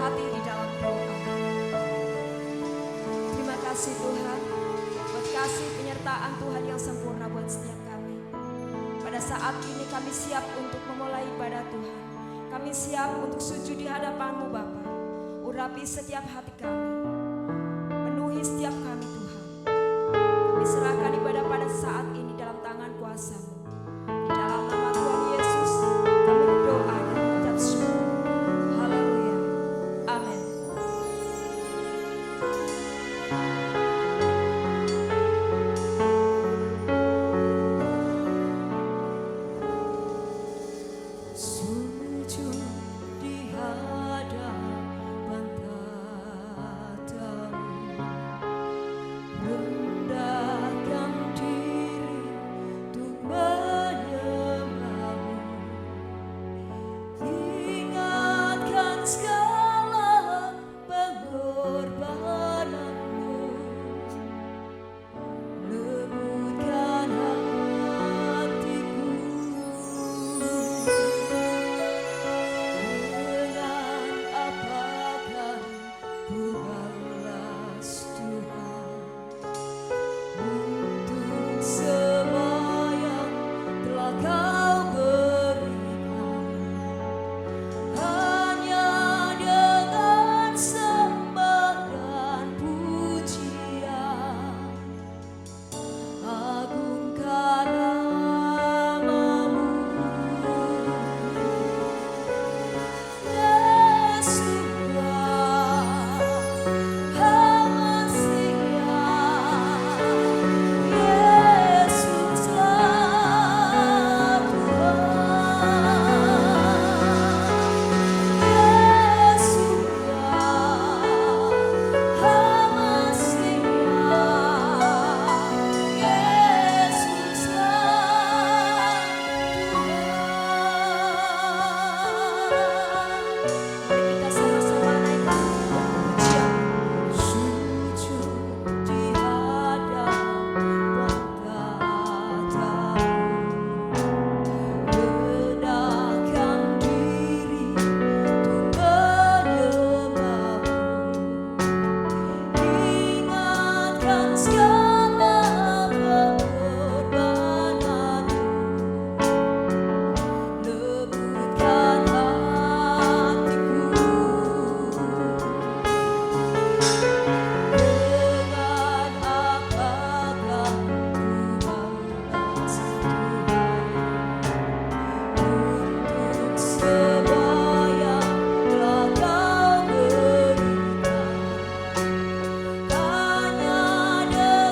hati di dalam doa. Terima kasih Tuhan buat kasih penyertaan Tuhan yang sempurna buat setiap kami. Pada saat ini kami siap untuk memulai ibadah Tuhan. Kami siap untuk sujud di hadapan-Mu Bapa. Urapi setiap hati kami, penuhi setiap kami Tuhan. Kami serahkan ibadah pada saat ini dalam tangan kuasa-Mu. Di dalam nama Tuhan Yesus kami berdoa dan mengucap syukur. Haleluya. Amin. Sujud di hadapan tatamu, rendahkan diri untuk menyembah-Mu. Ingatkan segala pengorbanan-Mu, lembutkan hatiku. Dengan apakah ku balas Tuhan untuk semua yang telah Kau berikan? Hanya dengan sembah dan pujian, agungkan nama-Mu. Hanya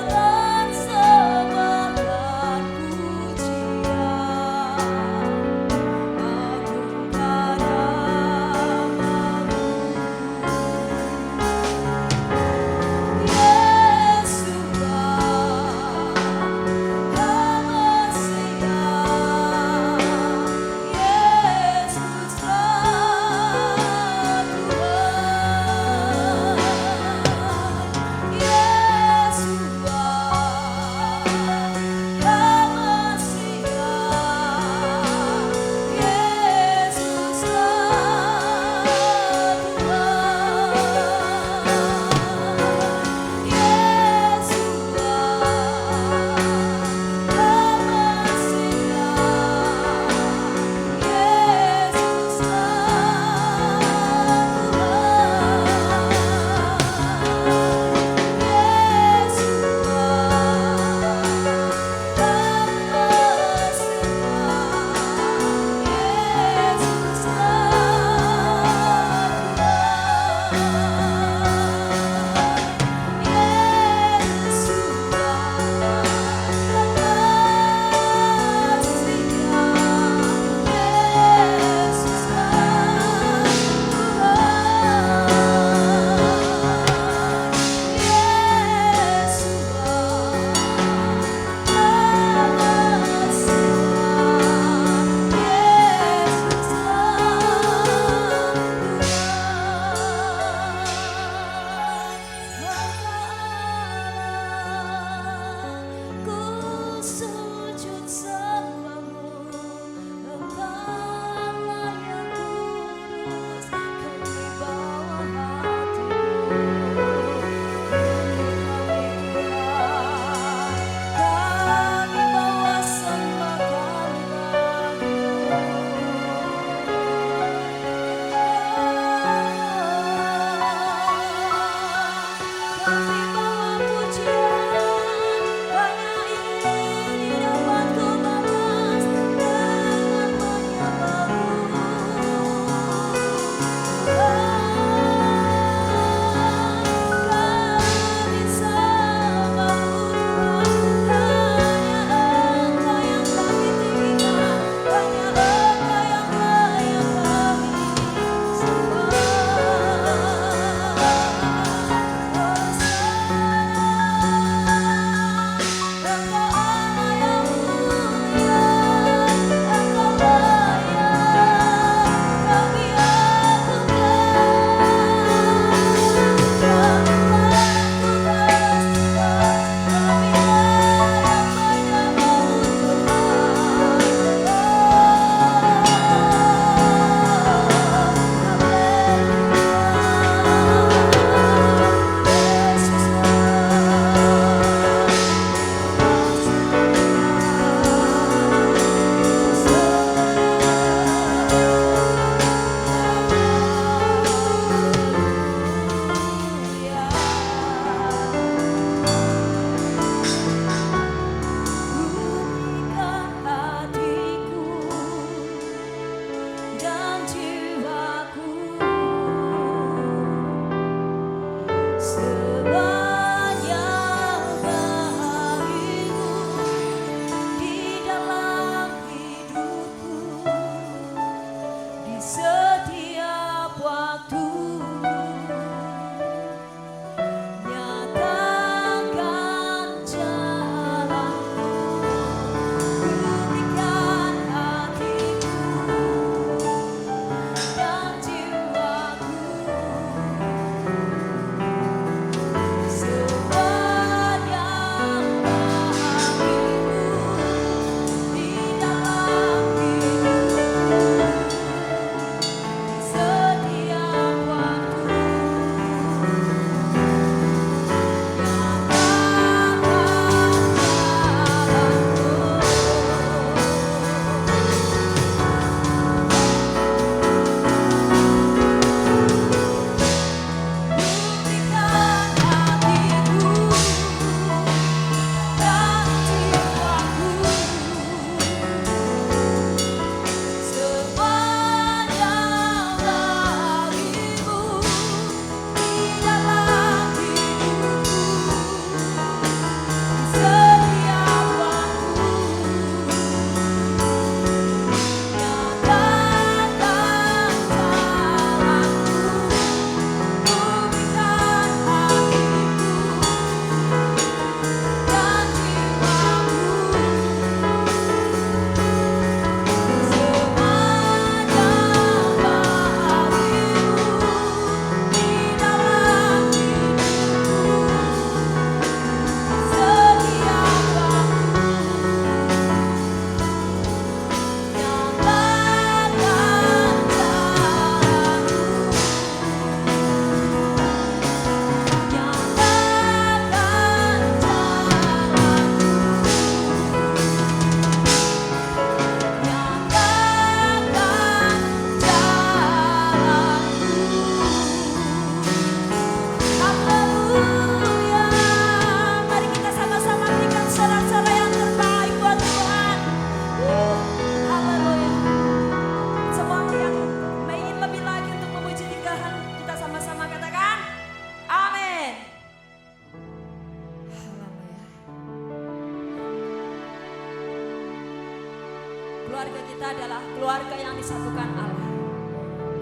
keluarga kita adalah keluarga yang disatukan Allah.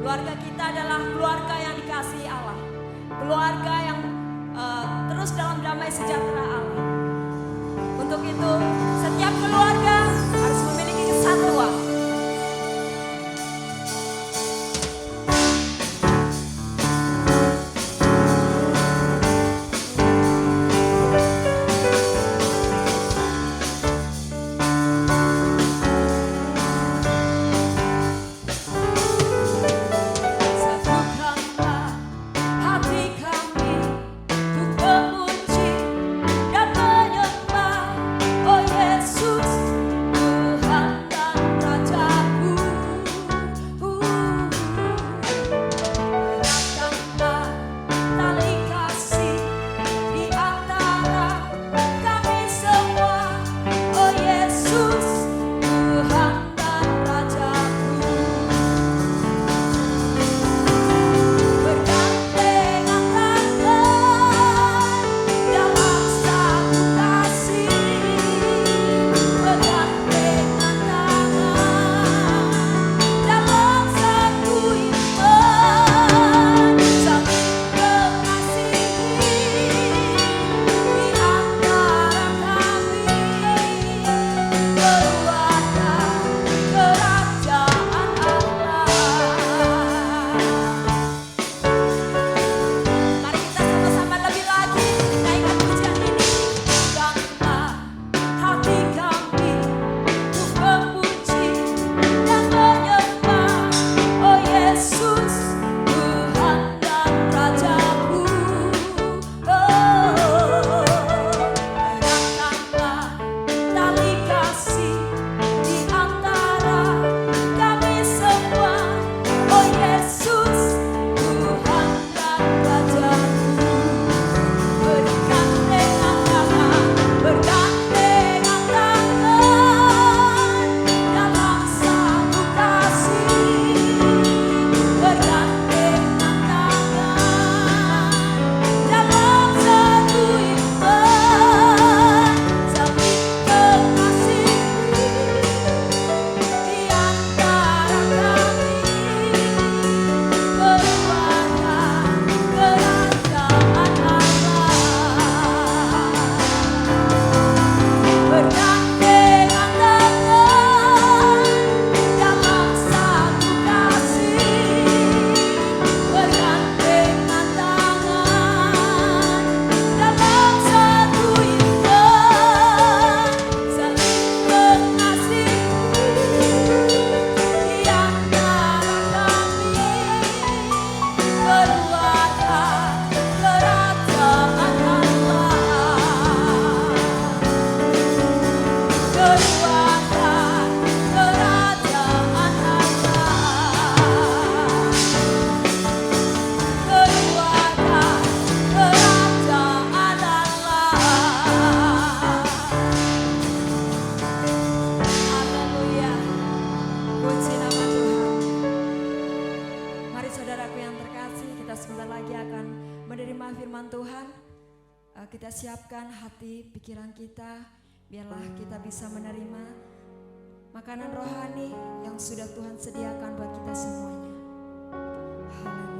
Keluarga kita adalah keluarga yang dikasihi Allah. Keluarga yang terus dalam damai sejahtera Allah. Untuk itu, setiap keluarga harus memiliki kesatuan. Kita siapkan hati, pikiran kita, biarlah kita bisa menerima makanan rohani yang sudah Tuhan sediakan buat kita semuanya. Haleluya.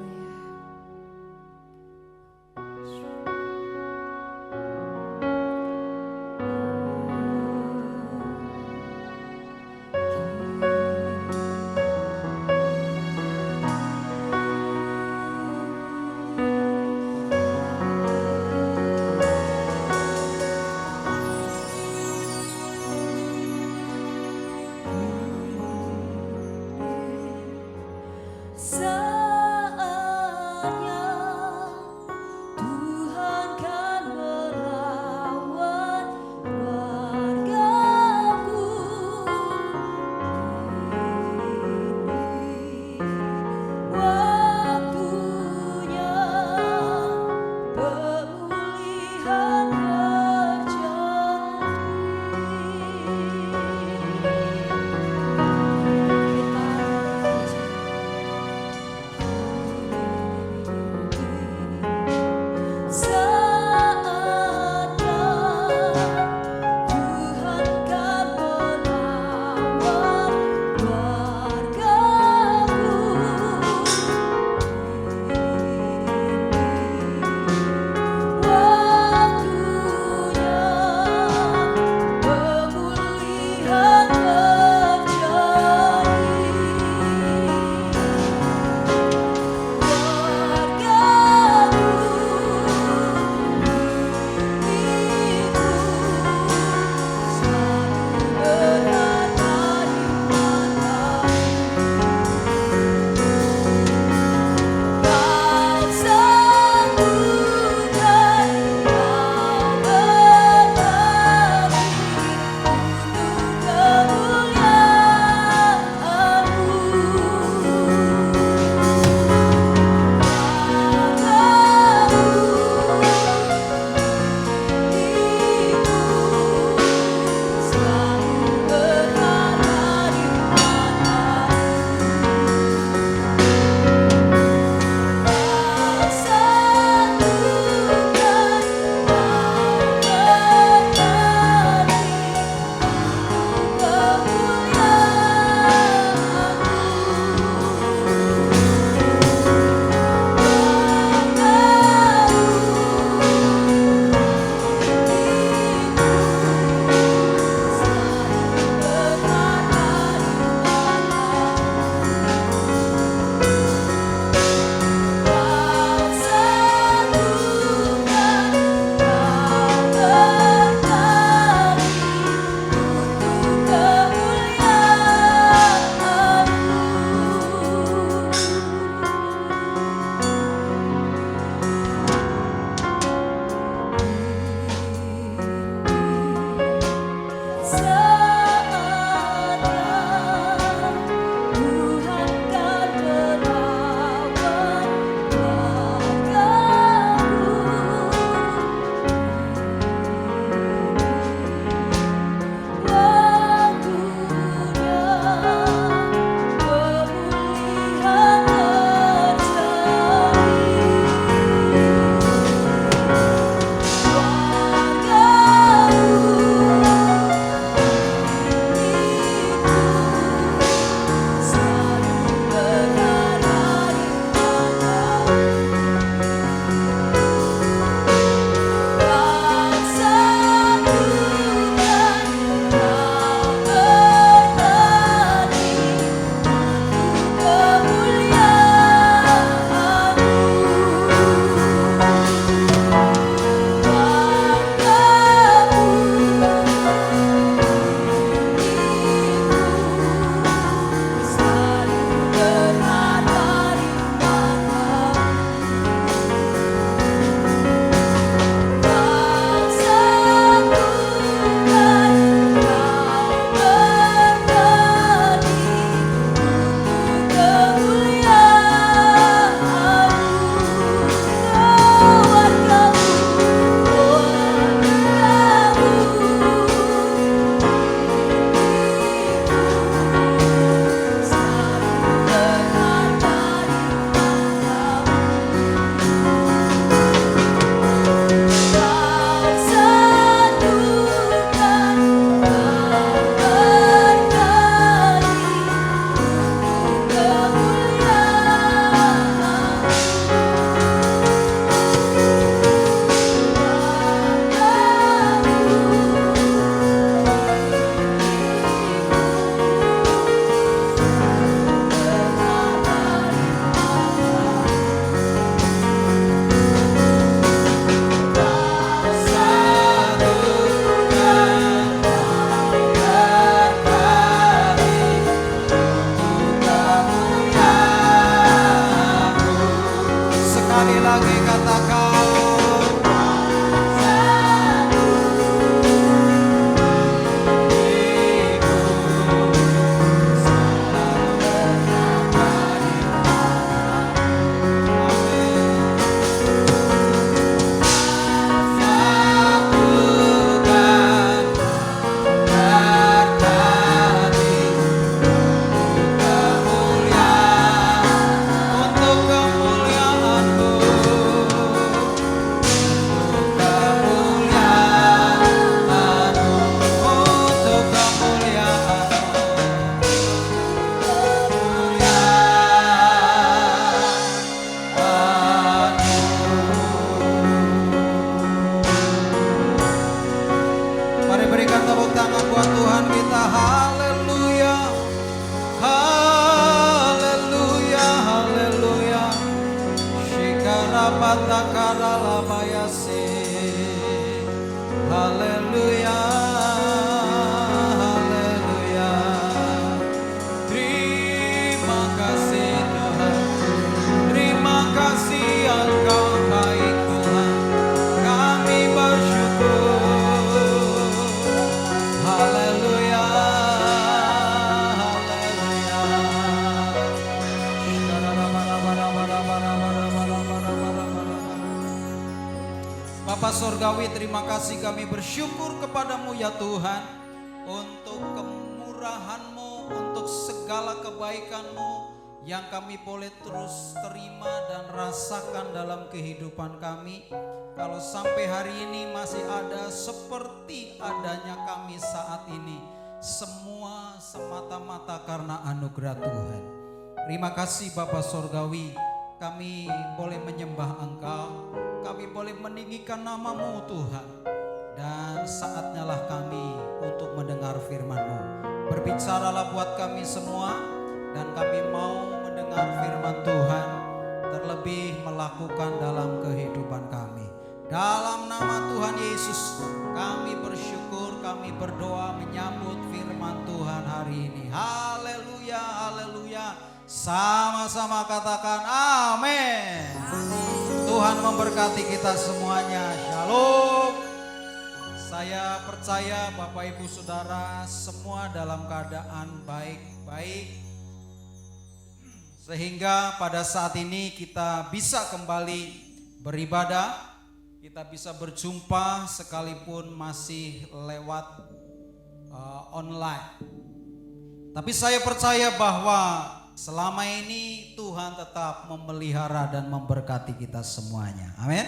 tangan buat Tuhan kita. Haleluya, haleluya, haleluya. Shikara patakara labayase. Haleluya, haleluya. Terima kasih Tuhan, terima kasih Engkau baik Tuhan. Kami bersyukur. Haleluya, haleluya. Bapa Sorgawi, terima kasih kami bersyukur kepadamu ya Tuhan, untuk kemurahan-Mu, untuk segala kebaikan-Mu yang kami boleh terus terima dan rasakan dalam kehidupan kami. Kalau sampai hari ini masih ada seperti adanya kami saat ini, semua semata-mata karena anugerah Tuhan. Terima kasih Bapa Sorgawi, kami boleh menyembah Engkau, kami boleh meninggikan nama-Mu Tuhan. Dan saatnya lah kami untuk mendengar firman-Mu. Berbicaralah buat kami semua, dan kami mau mendengar firman Tuhan, terlebih melakukan dalam kehidupan kami. Dalam nama Tuhan Yesus kami bersyukur, kami berdoa menyambut firman Tuhan hari ini. Haleluya, haleluya. Sama-sama katakan amin. Tuhan memberkati kita semuanya. Shalom. Saya percaya Bapak Ibu Saudara semua dalam keadaan baik-baik, sehingga pada saat ini kita bisa kembali beribadah. Kita bisa berjumpa sekalipun masih lewat online. Tapi saya percaya bahwa selama ini Tuhan tetap memelihara dan memberkati kita semuanya. Amin.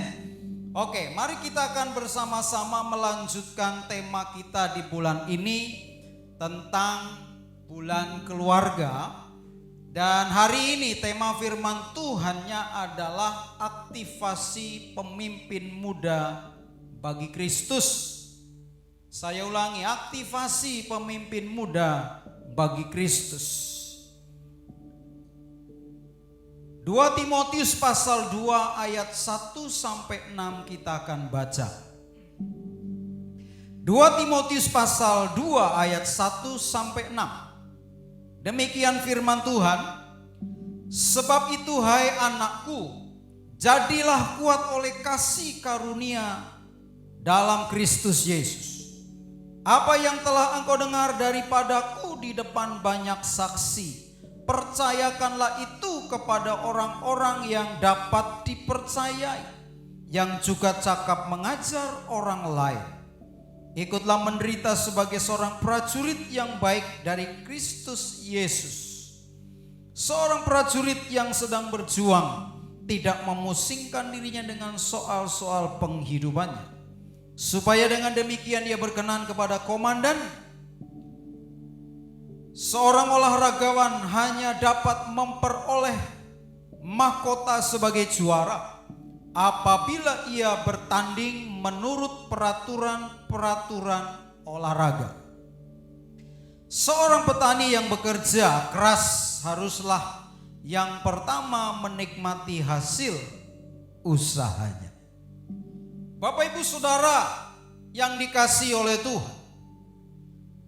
Oke, mari kita akan bersama-sama melanjutkan tema kita di bulan ini tentang bulan keluarga. Dan hari ini tema firman Tuhannya adalah aktivasi pemimpin muda bagi Kristus. Saya ulangi, aktivasi pemimpin muda bagi Kristus. 2 Timotius pasal 2 ayat 1 sampai 6 kita akan baca. 2 Timotius pasal 2 ayat 1 sampai 6. Demikian firman Tuhan, sebab itu hai anakku, jadilah kuat oleh kasih karunia dalam Kristus Yesus. Apa yang telah engkau dengar daripadaku di depan banyak saksi, percayakanlah itu kepada orang-orang yang dapat dipercayai, yang juga cakap mengajar orang lain. Ikutlah menderita sebagai seorang prajurit yang baik dari Kristus Yesus. Seorang prajurit yang sedang berjuang tidak memusingkan dirinya dengan soal-soal penghidupannya, supaya dengan demikian ia berkenan kepada komandan. Seorang olahragawan hanya dapat memperoleh mahkota sebagai juara apabila ia bertanding menurut peraturan-peraturan olahraga. Seorang petani yang bekerja keras haruslah yang pertama menikmati hasil usahanya. Bapak Ibu Saudara yang dikasihi oleh Tuhan,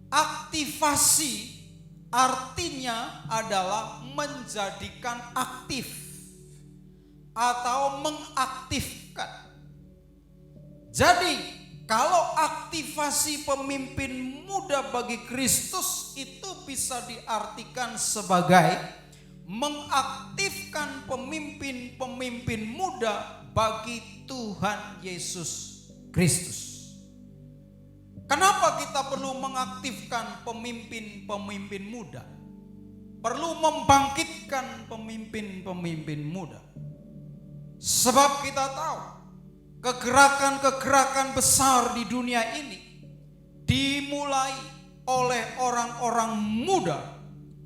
aktivasi artinya adalah menjadikan aktif atau mengaktifkan. Jadi kalau aktivasi pemimpin muda bagi Kristus itu bisa diartikan sebagai mengaktifkan pemimpin-pemimpin muda bagi Tuhan Yesus Kristus. Kenapa kita perlu mengaktifkan pemimpin-pemimpin muda? Perlu membangkitkan pemimpin-pemimpin muda. Sebab kita tahu kegerakan-kegerakan besar di dunia ini dimulai oleh orang-orang muda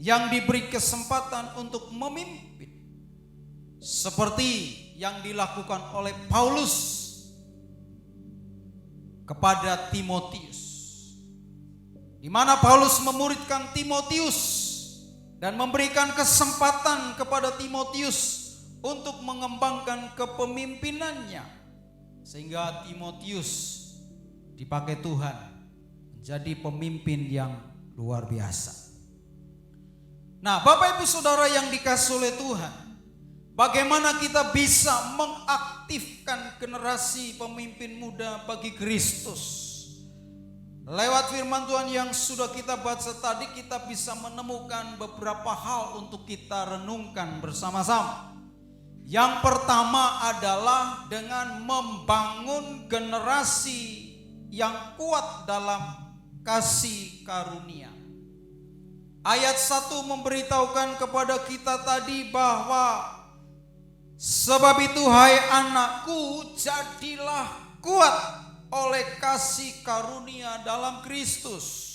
yang diberi kesempatan untuk memimpin. Seperti yang dilakukan oleh Paulus kepada Timotius. di mana Paulus memuridkan Timotius dan memberikan kesempatan kepada Timotius untuk mengembangkan kepemimpinannya, sehingga Timotius dipakai Tuhan menjadi pemimpin yang luar biasa. Nah, Bapak Ibu Saudara yang dikasihi oleh Tuhan, bagaimana kita bisa mengaktifkan generasi pemimpin muda bagi Kristus? Lewat firman Tuhan yang sudah kita baca tadi, kita bisa menemukan beberapa hal untuk kita renungkan bersama-sama. Yang pertama adalah dengan membangun generasi yang kuat dalam kasih karunia. Ayat 1 memberitahukan kepada kita tadi bahwa sebab itu hai anakku, jadilah kuat oleh kasih karunia dalam Kristus.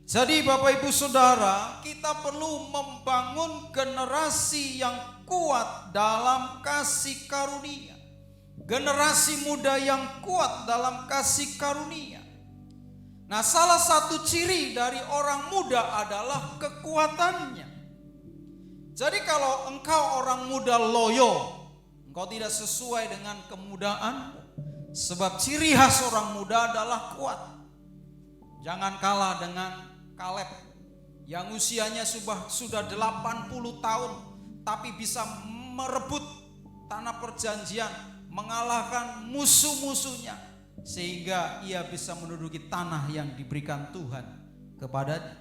Jadi Bapak Ibu Saudara, kita perlu membangun generasi yang kuat dalam kasih karunia. Generasi muda yang kuat dalam kasih karunia. Nah, salah satu ciri dari orang muda adalah kekuatannya. Jadi kalau engkau orang muda loyo, engkau tidak sesuai dengan kemudaanmu. Sebab ciri khas orang muda adalah kuat. Jangan kalah dengan Kaleb yang usianya sudah 80 tahun, tapi bisa merebut tanah perjanjian, mengalahkan musuh-musuhnya, sehingga ia bisa menduduki tanah yang diberikan Tuhan kepadanya.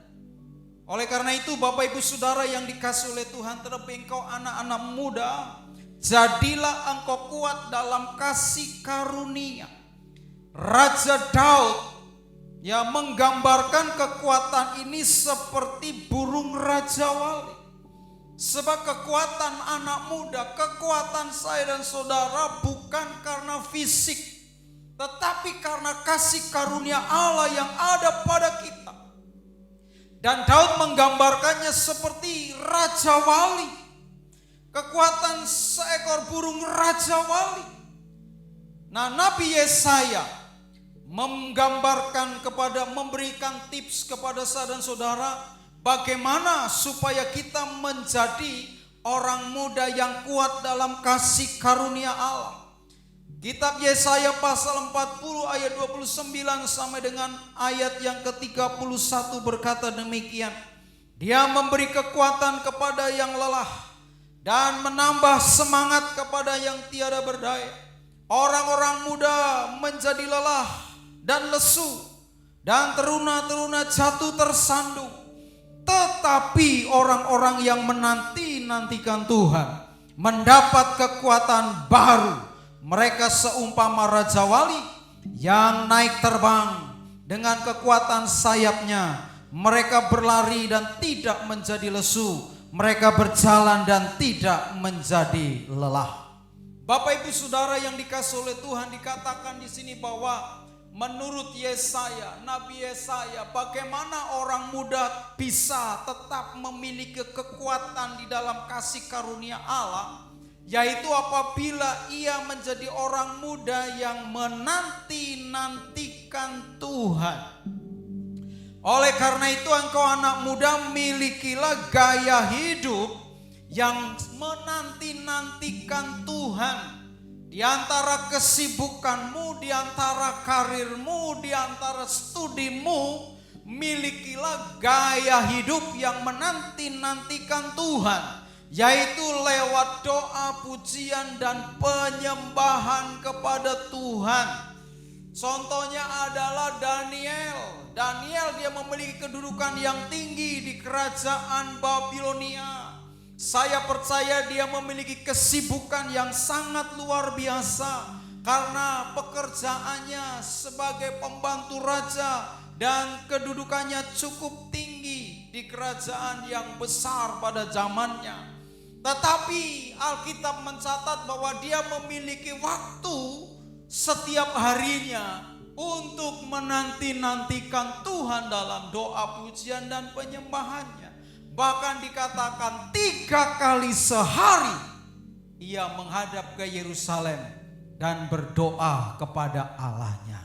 Oleh karena itu Bapak Ibu Saudara yang dikasihi oleh Tuhan, terlebih engkau anak-anak muda, jadilah engkau kuat dalam kasih karunia. Raja Daud yang menggambarkan kekuatan ini seperti burung Raja Wali. Sebab kekuatan anak muda, kekuatan saya dan saudara bukan karena fisik, tetapi karena kasih karunia Allah yang ada pada kita. Dan Daud menggambarkannya seperti Raja Wali. Kekuatan seekor burung Raja Wali. Nah, Nabi Yesaya memberikan tips kepada saya dan saudara, bagaimana supaya kita menjadi orang muda yang kuat dalam kasih karunia Allah. Kitab Yesaya pasal 40 ayat 29 sampai dengan ayat yang ke-31 berkata demikian. Dia memberi kekuatan kepada yang lelah dan menambah semangat kepada yang tiada berdaya. Orang-orang muda menjadi lelah dan lesu, dan teruna-teruna jatuh tersandung. Tetapi orang-orang yang menanti-nantikan Tuhan mendapat kekuatan baru. Mereka seumpama Raja Wali yang naik terbang dengan kekuatan sayapnya. Mereka berlari dan tidak menjadi lesu. Mereka berjalan dan tidak menjadi lelah. Bapak Ibu Saudara yang dikasihi oleh Tuhan, dikatakan di sini bahwa menurut Yesaya, Nabi Yesaya, bagaimana orang muda bisa tetap memiliki kekuatan di dalam kasih karunia Allah, yaitu apabila ia menjadi orang muda yang menanti-nantikan Tuhan. Oleh karena itu engkau anak muda, milikilah gaya hidup yang menanti-nantikan Tuhan. Di antara kesibukanmu, di antara karirmu, di antara studimu, milikilah gaya hidup yang menanti-nantikan Tuhan, yaitu lewat doa, pujian, dan penyembahan kepada Tuhan. Contohnya adalah Daniel. Daniel dia memiliki kedudukan yang tinggi di kerajaan Babilonia. Saya percaya dia memiliki kesibukan yang sangat luar biasa karena pekerjaannya sebagai pembantu raja dan kedudukannya cukup tinggi di kerajaan yang besar pada zamannya. Tetapi Alkitab mencatat bahwa dia memiliki waktu setiap harinya untuk menanti-nantikan Tuhan dalam doa, pujian, dan penyembahannya. Bahkan dikatakan 3 kali sehari ia menghadap ke Yerusalem dan berdoa kepada Allahnya.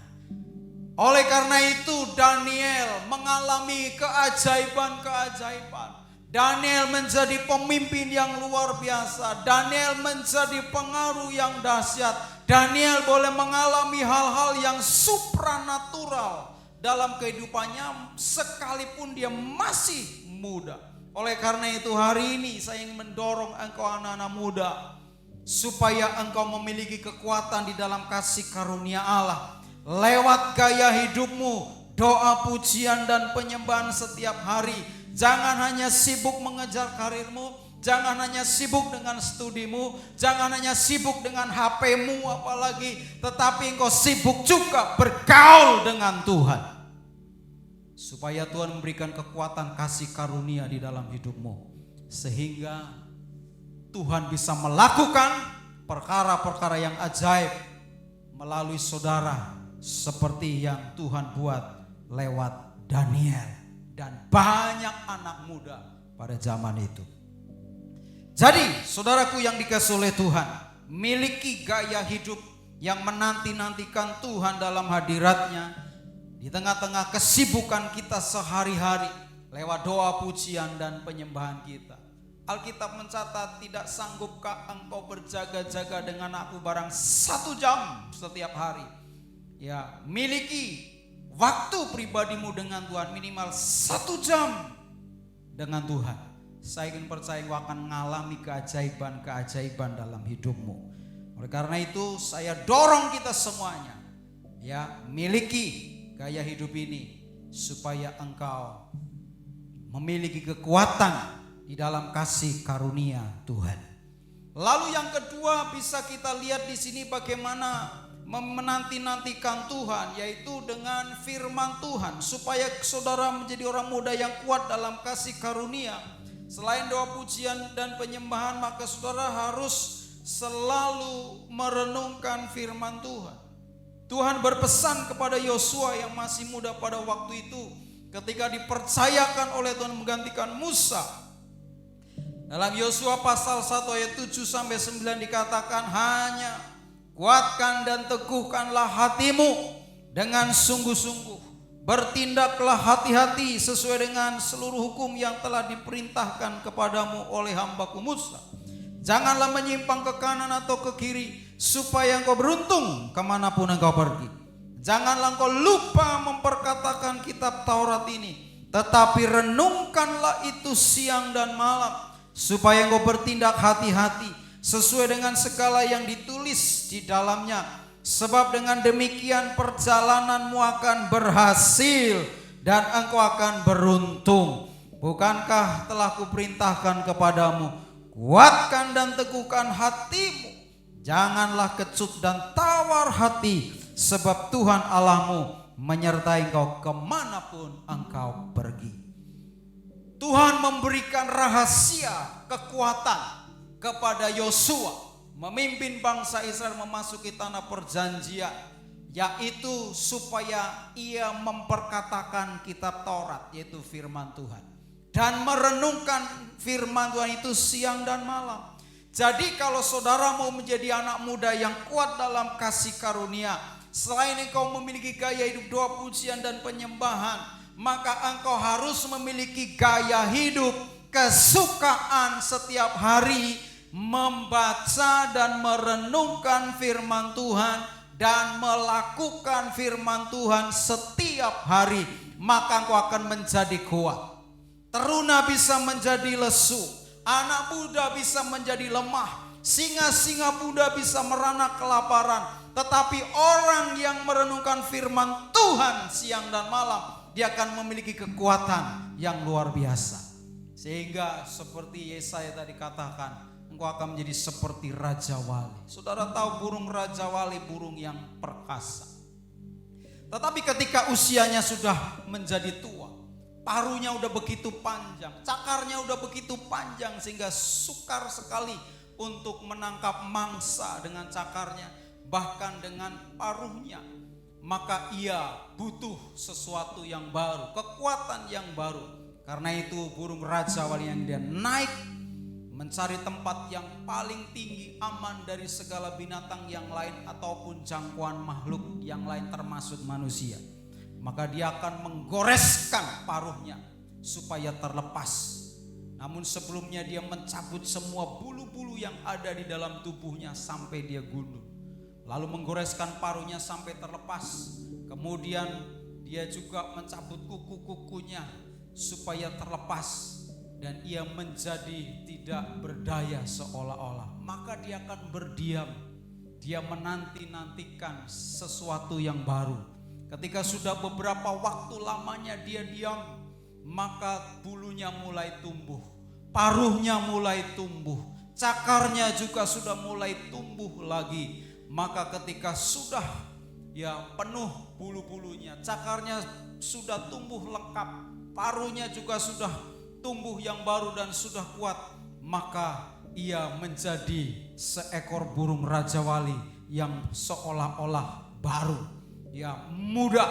Oleh karena itu Daniel mengalami keajaiban-keajaiban. Daniel menjadi pemimpin yang luar biasa. Daniel menjadi pengaruh yang dahsyat. Daniel boleh mengalami hal-hal yang supranatural dalam kehidupannya sekalipun dia masih muda. Oleh karena itu hari ini saya ingin mendorong engkau anak-anak muda supaya engkau memiliki kekuatan di dalam kasih karunia Allah. Lewat gaya hidupmu, doa, pujian dan penyembahan setiap hari. Jangan hanya sibuk mengejar karirmu, jangan hanya sibuk dengan studimu, jangan hanya sibuk dengan HP-mu apalagi, tetapi engkau sibuk juga bergaul dengan Tuhan. Supaya Tuhan memberikan kekuatan kasih karunia di dalam hidupmu. Sehingga Tuhan bisa melakukan perkara-perkara yang ajaib melalui saudara. Seperti yang Tuhan buat lewat Daniel dan banyak anak muda pada zaman itu. Jadi saudaraku yang dikasihi oleh Tuhan, miliki gaya hidup yang menanti-nantikan Tuhan dalam hadiratnya di tengah-tengah kesibukan kita sehari-hari lewat doa, pujian dan penyembahan kita. Alkitab mencatat, tidak sanggupkah engkau berjaga-jaga dengan aku barang 1 jam setiap hari. Ya, miliki waktu pribadimu dengan Tuhan minimal 1 jam dengan Tuhan. Saya ingin percaya engkau akan mengalami keajaiban-keajaiban dalam hidupmu. Oleh karena itu saya dorong kita semuanya, ya, miliki gaya hidup ini supaya engkau memiliki kekuatan di dalam kasih karunia Tuhan. Lalu yang kedua bisa kita lihat di sini bagaimana menanti-nantikan Tuhan, yaitu dengan firman Tuhan, supaya saudara menjadi orang muda yang kuat dalam kasih karunia. Selain doa, pujian dan penyembahan, maka saudara harus selalu merenungkan firman Tuhan. Tuhan berpesan kepada Yosua yang masih muda pada waktu itu, ketika dipercayakan oleh Tuhan menggantikan Musa. Dalam Yosua pasal 1 ayat 7-9 dikatakan, hanya kuatkan dan teguhkanlah hatimu dengan sungguh-sungguh. Bertindaklah hati-hati sesuai dengan seluruh hukum yang telah diperintahkan kepadamu oleh hambaku Musa. Janganlah menyimpang ke kanan atau ke kiri, supaya engkau beruntung kemanapun engkau pergi. Janganlah engkau lupa memperkatakan kitab Taurat ini, tetapi renungkanlah itu siang dan malam, supaya engkau bertindak hati-hati sesuai dengan segala yang ditulis di dalamnya. Sebab dengan demikian perjalananmu akan berhasil dan engkau akan beruntung. Bukankah telah kuperintahkan kepadamu, kuatkan dan teguhkan hatimu, janganlah kecut dan tawar hati, sebab Tuhan Allahmu menyertai engkau kemanapun engkau pergi. Tuhan memberikan rahasia kekuatan kepada Yosua memimpin bangsa Israel memasuki tanah perjanjian, yaitu supaya ia memperkatakan kitab Taurat, yaitu firman Tuhan, dan merenungkan firman Tuhan itu siang dan malam. Jadi kalau saudara mau menjadi anak muda yang kuat dalam kasih karunia, selain engkau memiliki gaya hidup doa, pujian dan penyembahan, maka engkau harus memiliki gaya hidup kesukaan setiap hari membaca dan merenungkan firman Tuhan dan melakukan firman Tuhan setiap hari. Maka engkau akan menjadi kuat. Teruna bisa menjadi lesu, anak muda bisa menjadi lemah, singa-singa muda bisa merana kelaparan. Tetapi orang yang merenungkan firman Tuhan siang dan malam, dia akan memiliki kekuatan yang luar biasa. Sehingga seperti Yesaya tadi katakan, engkau akan menjadi seperti Raja Wali. Saudara tahu burung Raja Wali burung yang perkasa. Tetapi ketika usianya sudah menjadi tua, paruhnya udah begitu panjang, cakarnya udah begitu panjang sehingga sukar sekali untuk menangkap mangsa dengan cakarnya, bahkan dengan paruhnya. Maka ia butuh sesuatu yang baru, kekuatan yang baru. Karena itu burung Raja Wali yang dia naik mencari tempat yang paling tinggi, aman dari segala binatang yang lain ataupun jangkauan makhluk yang lain termasuk manusia. maka dia akan menggoreskan paruhnya supaya terlepas. Namun sebelumnya dia mencabut semua bulu-bulu yang ada di dalam tubuhnya sampai dia gundul. Lalu menggoreskan paruhnya sampai terlepas. Kemudian dia juga mencabut kuku-kukunya supaya terlepas. Dan ia menjadi tidak berdaya seolah-olah. Maka dia akan berdiam. Dia menanti-nantikan sesuatu yang baru. Ketika sudah beberapa waktu lamanya dia diam, maka bulunya mulai tumbuh, paruhnya mulai tumbuh, cakarnya juga sudah mulai tumbuh lagi. Maka ketika sudah penuh bulu-bulunya, cakarnya sudah tumbuh lengkap, paruhnya juga sudah tumbuh yang baru dan sudah kuat, maka ia menjadi seekor burung Raja Wali yang seolah-olah baru, muda,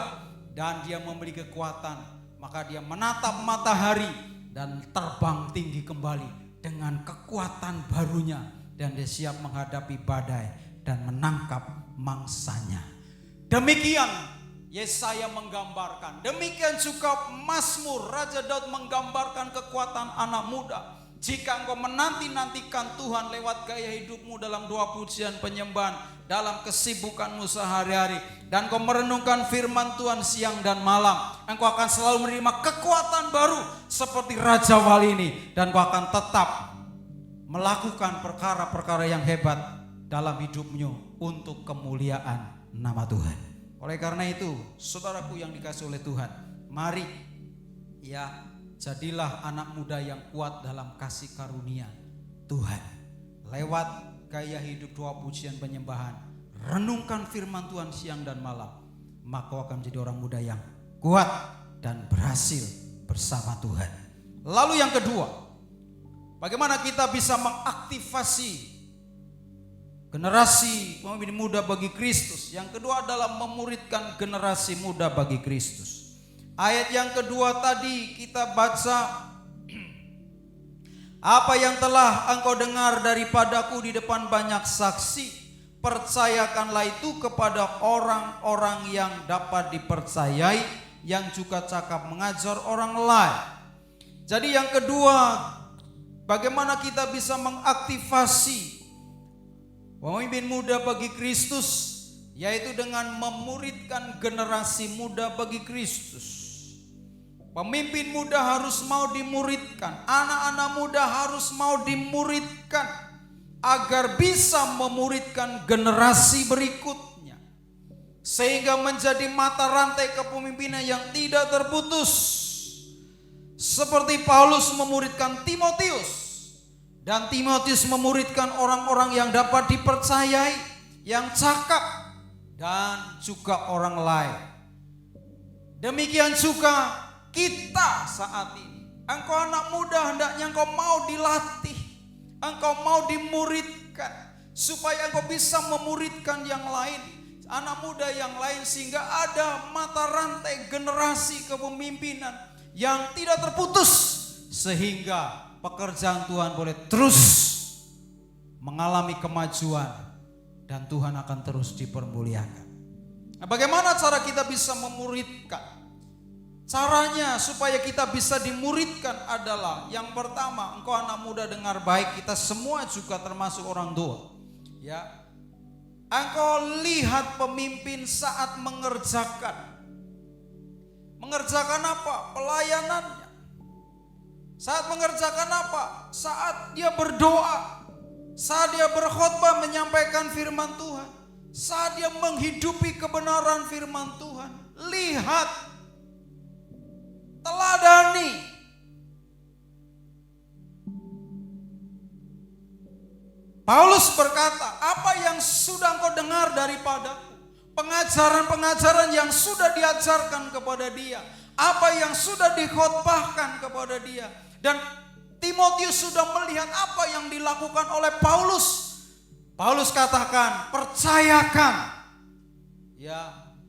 dan dia memiliki kekuatan. Maka dia menatap matahari dan terbang tinggi kembali dengan kekuatan barunya. Dan dia siap menghadapi badai dan menangkap mangsanya. Demikian Yesaya menggambarkan. Demikian juga Mazmur, Raja Daud menggambarkan kekuatan anak muda. Jika engkau menanti-nantikan Tuhan lewat gaya hidupmu dalam doa pujian penyembahan, dalam kesibukanmu sehari-hari, dan kau merenungkan firman Tuhan siang dan malam, engkau akan selalu menerima kekuatan baru seperti Raja Wali ini, dan kau akan tetap melakukan perkara-perkara yang hebat dalam hidupmu untuk kemuliaan nama Tuhan. Oleh karena itu, saudaraku yang dikasihi oleh Tuhan, mari jadilah anak muda yang kuat dalam kasih karunia Tuhan. Lewat gaya hidup doa pujian penyembahan, renungkan firman Tuhan siang dan malam, maka kau akan menjadi orang muda yang kuat dan berhasil bersama Tuhan. Lalu yang kedua, bagaimana kita bisa mengaktifasi generasi pemimpin muda bagi Kristus? Yang kedua adalah memuridkan generasi muda bagi Kristus. Ayat yang kedua tadi kita baca, apa yang telah engkau dengar daripadaku di depan banyak saksi, percayakanlah itu kepada orang-orang yang dapat dipercayai, yang juga cakap mengajar orang lain. Jadi yang kedua, bagaimana kita bisa mengaktifasi pemimpin muda bagi Kristus, yaitu dengan memuridkan generasi muda bagi Kristus. Pemimpin muda harus mau dimuridkan, anak-anak muda harus mau dimuridkan agar bisa memuridkan generasi berikutnya, sehingga menjadi mata rantai kepemimpinan yang tidak terputus. Seperti Paulus memuridkan Timotius, dan Timotius memuridkan orang-orang yang dapat dipercayai, yang cakap, dan juga orang lain. Demikian juga kita saat ini. Engkau anak muda, hendaknya engkau mau dilatih, engkau mau dimuridkan, supaya engkau bisa memuridkan yang lain, anak muda yang lain, sehingga ada mata rantai generasi kepemimpinan yang tidak terputus, sehingga pekerjaan Tuhan boleh terus mengalami kemajuan dan Tuhan akan terus dipermuliakan. Nah, bagaimana cara kita bisa memuridkan? Caranya supaya kita bisa dimuridkan adalah, yang pertama, engkau anak muda dengar baik, kita semua juga termasuk orang tua. Engkau lihat pemimpin saat mengerjakan apa? Pelayanannya. Saat mengerjakan apa? Saat dia berdoa, saat dia berkhotbah menyampaikan firman Tuhan, saat dia menghidupi kebenaran firman Tuhan. Lihat, teladani. Paulus berkata, apa yang sudah engkau dengar daripadaku, pengajaran-pengajaran yang sudah diajarkan kepada dia, apa yang sudah dikhotbahkan kepada dia. Dan Timotius sudah melihat apa yang dilakukan oleh Paulus. Paulus katakan, percayakan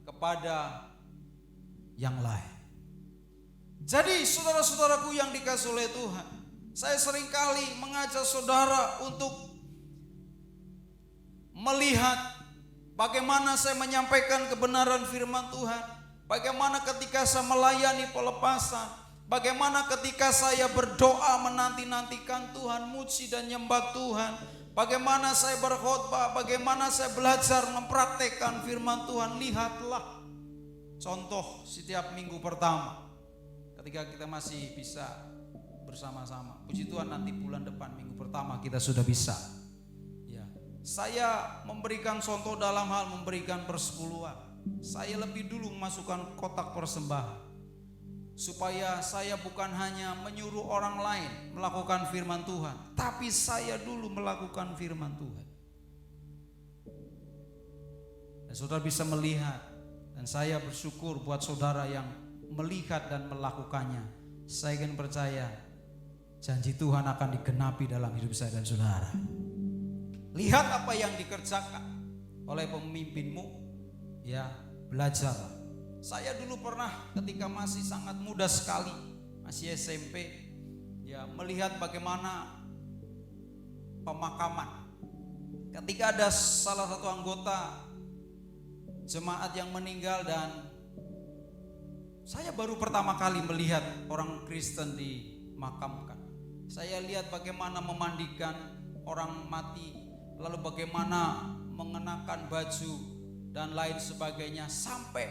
kepada yang lain. Jadi saudara-saudaraku yang dikasihi oleh Tuhan, saya seringkali mengajak saudara untuk melihat bagaimana saya menyampaikan kebenaran firman Tuhan, Bagaimana ketika saya melayani pelepasan, bagaimana ketika saya berdoa menanti-nantikan Tuhan, muji dan nyembah Tuhan, bagaimana saya berkhotbah, bagaimana saya belajar mempraktekkan firman Tuhan. Lihatlah contoh setiap minggu pertama ketika kita masih bisa bersama-sama. Puji Tuhan, nanti bulan depan minggu pertama kita sudah bisa. Ya, saya memberikan contoh dalam hal memberikan persepuluhan. Saya lebih dulu memasukkan kotak persembahan, supaya saya bukan hanya menyuruh orang lain melakukan firman Tuhan, tapi saya dulu melakukan firman Tuhan. Dan saudara bisa melihat, dan saya bersyukur buat saudara yang melihat dan melakukannya. Saya ingin percaya janji Tuhan akan digenapi dalam hidup saya dan saudara. Lihat apa yang dikerjakan oleh pemimpinmu. Ya, belajar. Saya dulu pernah ketika masih sangat muda sekali, masih SMP, ya, melihat bagaimana pemakaman. Ketika ada salah satu anggota jemaat yang meninggal, dan saya baru pertama kali melihat orang Kristen dimakamkan. Saya lihat bagaimana memandikan orang mati, lalu bagaimana mengenakan baju dan lain sebagainya, sampai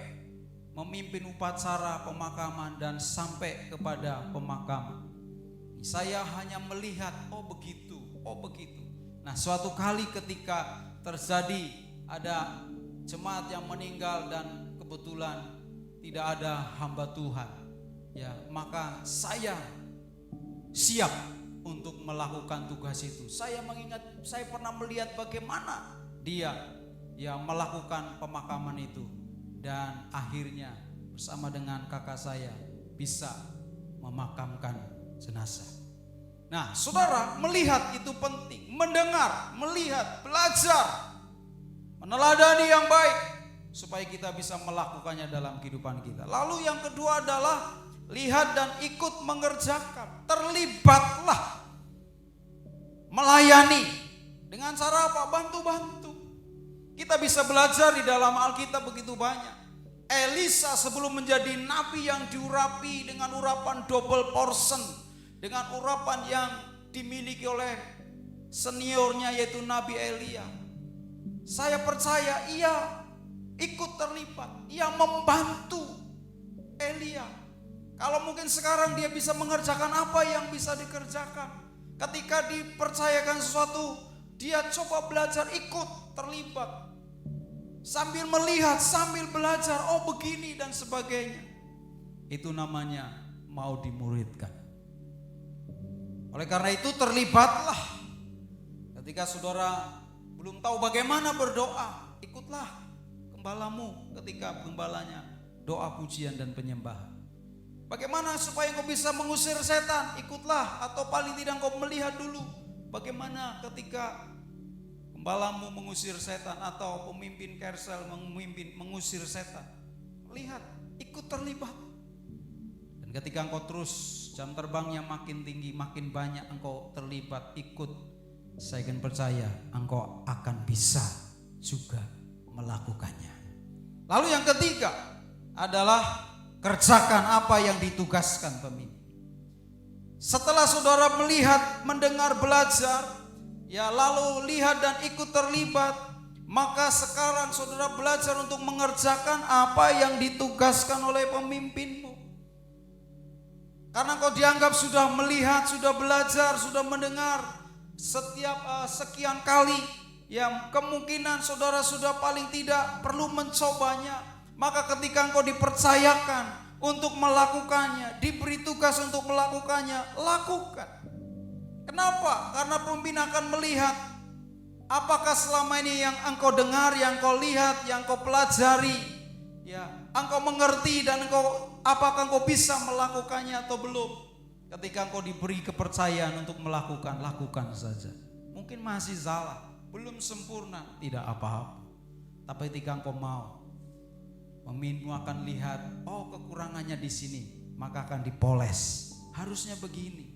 memimpin upacara pemakaman dan sampai kepada pemakaman. Saya hanya melihat, oh begitu, oh begitu. Nah, suatu kali ketika terjadi ada jemaat yang meninggal dan kebetulan tidak ada hamba Tuhan, ya, maka saya siap untuk melakukan tugas itu. Saya mengingat, saya pernah melihat bagaimana dia melakukan pemakaman itu, dan akhirnya bersama dengan kakak saya bisa memakamkan jenazah. Nah, saudara, melihat itu penting, mendengar, melihat, belajar, meneladani yang baik supaya kita bisa melakukannya dalam kehidupan kita. Lalu yang kedua adalah lihat dan ikut mengerjakan. Terlibatlah melayani dengan cara apa? Bantu-bantu. Kita bisa belajar di dalam Alkitab begitu banyak. Elisa sebelum menjadi nabi yang diurapi dengan urapan double portion, dengan urapan yang dimiliki oleh seniornya yaitu Nabi Elia. Saya percaya ia ikut terlibat, ia membantu Elia. Kalau mungkin sekarang dia bisa mengerjakan apa yang bisa dikerjakan. Ketika dipercayakan sesuatu, dia coba belajar, ikut terlibat. Sambil melihat, sambil belajar, oh begini dan sebagainya. Itu namanya mau dimuridkan. Oleh karena itu terlibatlah. Ketika saudara belum tahu bagaimana berdoa, ikutlah gembalamu ketika gembalanya doa pujian dan penyembahan. Bagaimana supaya engkau bisa mengusir setan, ikutlah. Atau paling tidak engkau melihat dulu bagaimana ketika gembalamu mengusir setan atau pemimpin Kersel mengusir setan. Lihat, ikut terlibat. Dan ketika engkau terus jam terbangnya makin tinggi, makin banyak engkau terlibat, ikut, saya akan percaya engkau akan bisa juga melakukannya. Lalu yang ketiga adalah kerjakan apa yang ditugaskan pemimpin. Setelah saudara melihat, mendengar, belajar, ya, lalu lihat dan ikut terlibat, maka sekarang saudara belajar untuk mengerjakan apa yang ditugaskan oleh pemimpinmu. Karena kau dianggap sudah melihat, sudah belajar, sudah mendengar setiap sekian kali, ya, kemungkinan saudara sudah paling tidak perlu mencobanya. Maka ketika engkau dipercayakan untuk melakukannya, diberi tugas untuk melakukannya, lakukan. Kenapa? Karena pemimpin akan melihat apakah selama ini yang engkau dengar, yang engkau lihat, yang engkau pelajari, ya, engkau mengerti dan apakah engkau bisa melakukannya atau belum. Ketika engkau diberi kepercayaan untuk melakukan, lakukan saja. Mungkin masih salah, belum sempurna, tidak apa-apa. Tapi ketika engkau mau, pemimpinmu akan lihat, oh kekurangannya di sini, maka akan dipoles. Harusnya begini.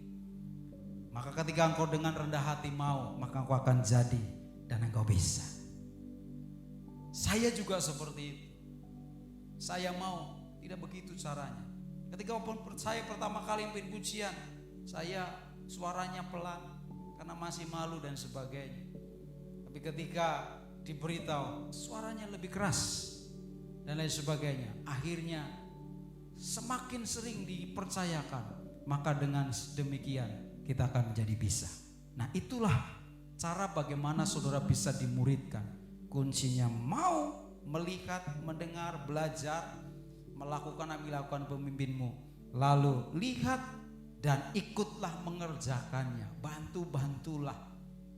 Maka ketika engkau dengan rendah hati mau, maka engkau akan jadi dan engkau bisa. Saya juga seperti itu. Saya mau Tidak begitu caranya. Ketika saya pertama kali mimpin pujian, saya suaranya pelan karena masih malu dan sebagainya. Tapi ketika diberitahu suaranya lebih keras dan lain sebagainya, akhirnya semakin sering dipercayakan, maka dengan demikian kita akan menjadi bisa. Nah, itulah cara bagaimana saudara bisa dimuridkan. Kuncinya mau melihat, mendengar, belajar, melakukan apa yang dilakukan pemimpinmu, lalu lihat dan ikutlah mengerjakannya, bantulah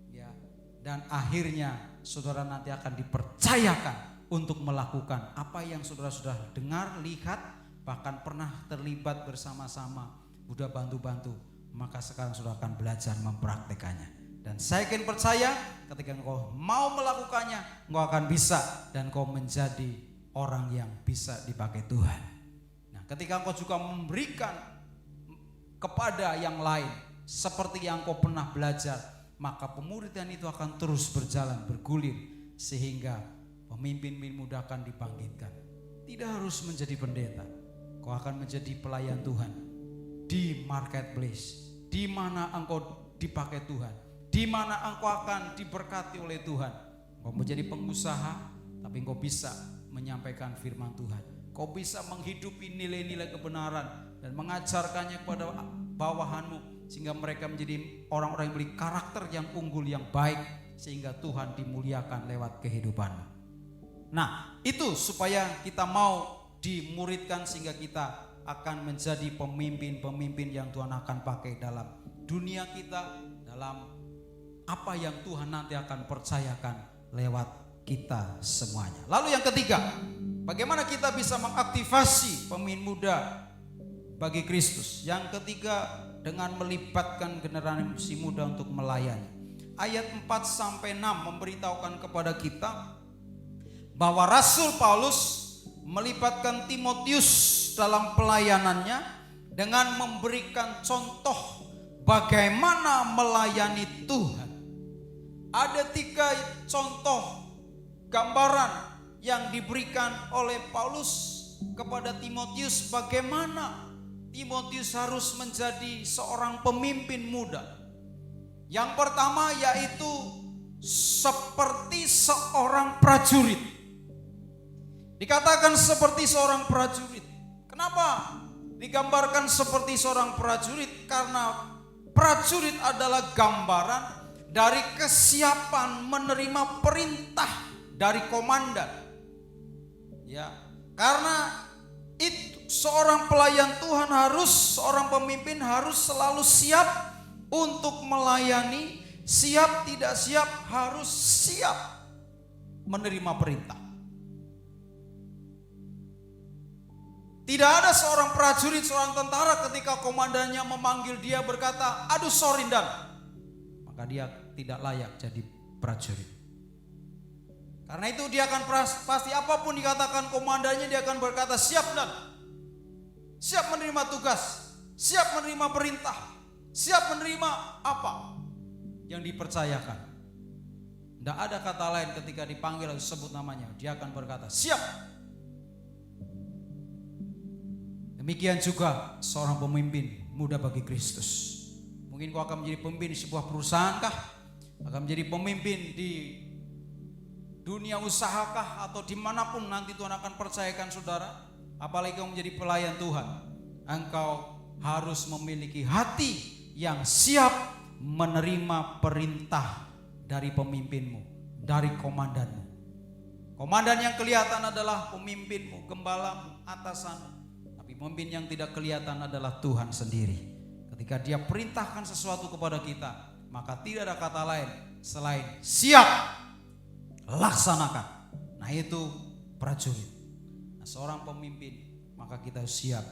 ya, dan akhirnya saudara nanti akan dipercayakan untuk melakukan apa yang saudara sudah dengar, lihat, bahkan pernah terlibat bersama-sama, udah bantu-bantu, maka sekarang saudara akan belajar mempraktekannya. Dan saya yakin percaya ketika engkau mau melakukannya, engkau akan bisa dan engkau menjadi orang yang bisa dipakai Tuhan. Nah, ketika engkau juga memberikan kepada yang lain seperti yang engkau pernah belajar, maka pemuridan itu akan terus berjalan, bergulir, sehingga pemimpin muda akan dibangkitkan. Tidak harus menjadi pendeta, kau akan menjadi pelayan Tuhan di marketplace, di mana engkau dipakai Tuhan, di mana engkau akan diberkati oleh Tuhan. Engkau menjadi pengusaha, tapi engkau bisa menyampaikan firman Tuhan. Kau bisa menghidupi nilai-nilai kebenaran dan mengajarkannya kepada bawahanmu, sehingga mereka menjadi orang-orang yang memiliki karakter yang unggul, yang baik, sehingga Tuhan dimuliakan lewat kehidupanmu. Nah, itu supaya kita mau dimuridkan, sehingga kita akan menjadi pemimpin-pemimpin yang Tuhan akan pakai dalam dunia kita, dalam apa yang Tuhan nanti akan percayakan lewat kita semuanya. Lalu yang ketiga, bagaimana kita bisa mengaktifasi pemimpin muda bagi Kristus? Yang ketiga, dengan melibatkan generasi muda untuk melayani. Ayat 4-6 memberitahukan kepada kita bahwa Rasul Paulus melibatkan Timotius dalam pelayanannya dengan memberikan contoh bagaimana melayani Tuhan. Ada 3 contoh gambaran yang diberikan oleh Paulus kepada Timotius, bagaimana Timotius harus menjadi seorang pemimpin muda. Yang pertama yaitu seperti seorang prajurit. Dikatakan seperti seorang prajurit. Kenapa digambarkan seperti seorang prajurit? Karena prajurit adalah gambaran dari kesiapan menerima perintah dari komandan. Ya, karena itu seorang pelayan Tuhan seorang pemimpin harus selalu siap untuk melayani, siap tidak siap harus siap menerima perintah. Tidak ada seorang prajurit, seorang tentara ketika komandannya memanggil dia berkata, "Aduh sorry Dan," maka dia tidak layak jadi prajurit. Karena itu dia akan pasti apapun dikatakan komandannya, dia akan berkata, "Siap Dan, siap menerima tugas, siap menerima perintah, siap menerima apa yang dipercayakan." Tidak ada kata lain ketika dipanggil atau sebut namanya, dia akan berkata, "Siap." Demikian juga seorang pemimpin muda bagi Kristus. Mungkin kau akan menjadi pemimpin di sebuah perusahaan kah? Akan menjadi pemimpin di dunia usaha kah? Atau dimanapun nanti Tuhan akan percayakan saudara. Apalagi kau menjadi pelayan Tuhan, engkau harus memiliki hati yang siap menerima perintah dari pemimpinmu, dari komandanmu. Komandan yang kelihatan adalah pemimpinmu, gembalamu, atasanmu. Tapi pemimpin yang tidak kelihatan adalah Tuhan sendiri. Ketika dia perintahkan sesuatu kepada kita, maka tidak ada kata lain selain siap, laksanakan. Nah itu prajurit. Nah, seorang pemimpin maka kita siap.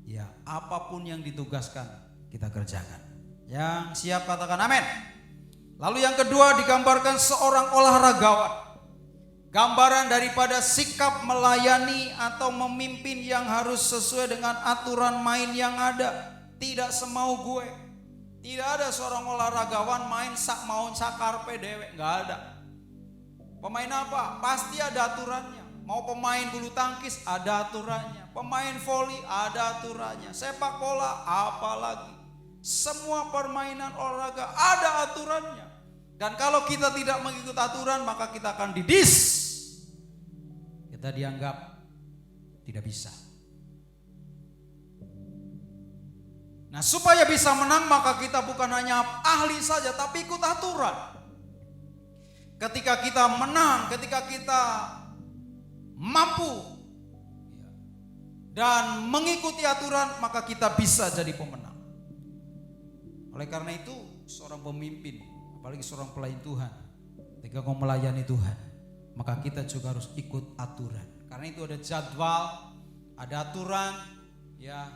Ya, apapun yang ditugaskan kita kerjakan. Yang siap katakan amin. Lalu yang kedua digambarkan seorang olahragawan. Gambaran daripada sikap melayani atau memimpin yang harus sesuai dengan aturan main yang ada. Tidak semau gue. Tidak ada seorang olahragawan main sak mau sakarpe dewek, nggak ada. Pemain apa? Pasti ada aturannya. Mau pemain bulu tangkis ada aturannya. Pemain voli ada aturannya, sepak bola apalagi. Semua permainan olahraga ada aturannya. Dan kalau kita tidak mengikuti aturan, maka kita akan didis. Kita dianggap tidak bisa. Nah, supaya bisa menang, maka kita bukan hanya ahli saja, tapi ikut aturan. Ketika kita menang, ketika kita mampu dan mengikuti aturan, maka kita bisa jadi pemenang. Oleh karena itu, seorang pemimpin, apalagi seorang pelayan Tuhan, ketika kau melayani Tuhan, maka kita juga harus ikut aturan. Karena itu ada jadwal, ada aturan, ya,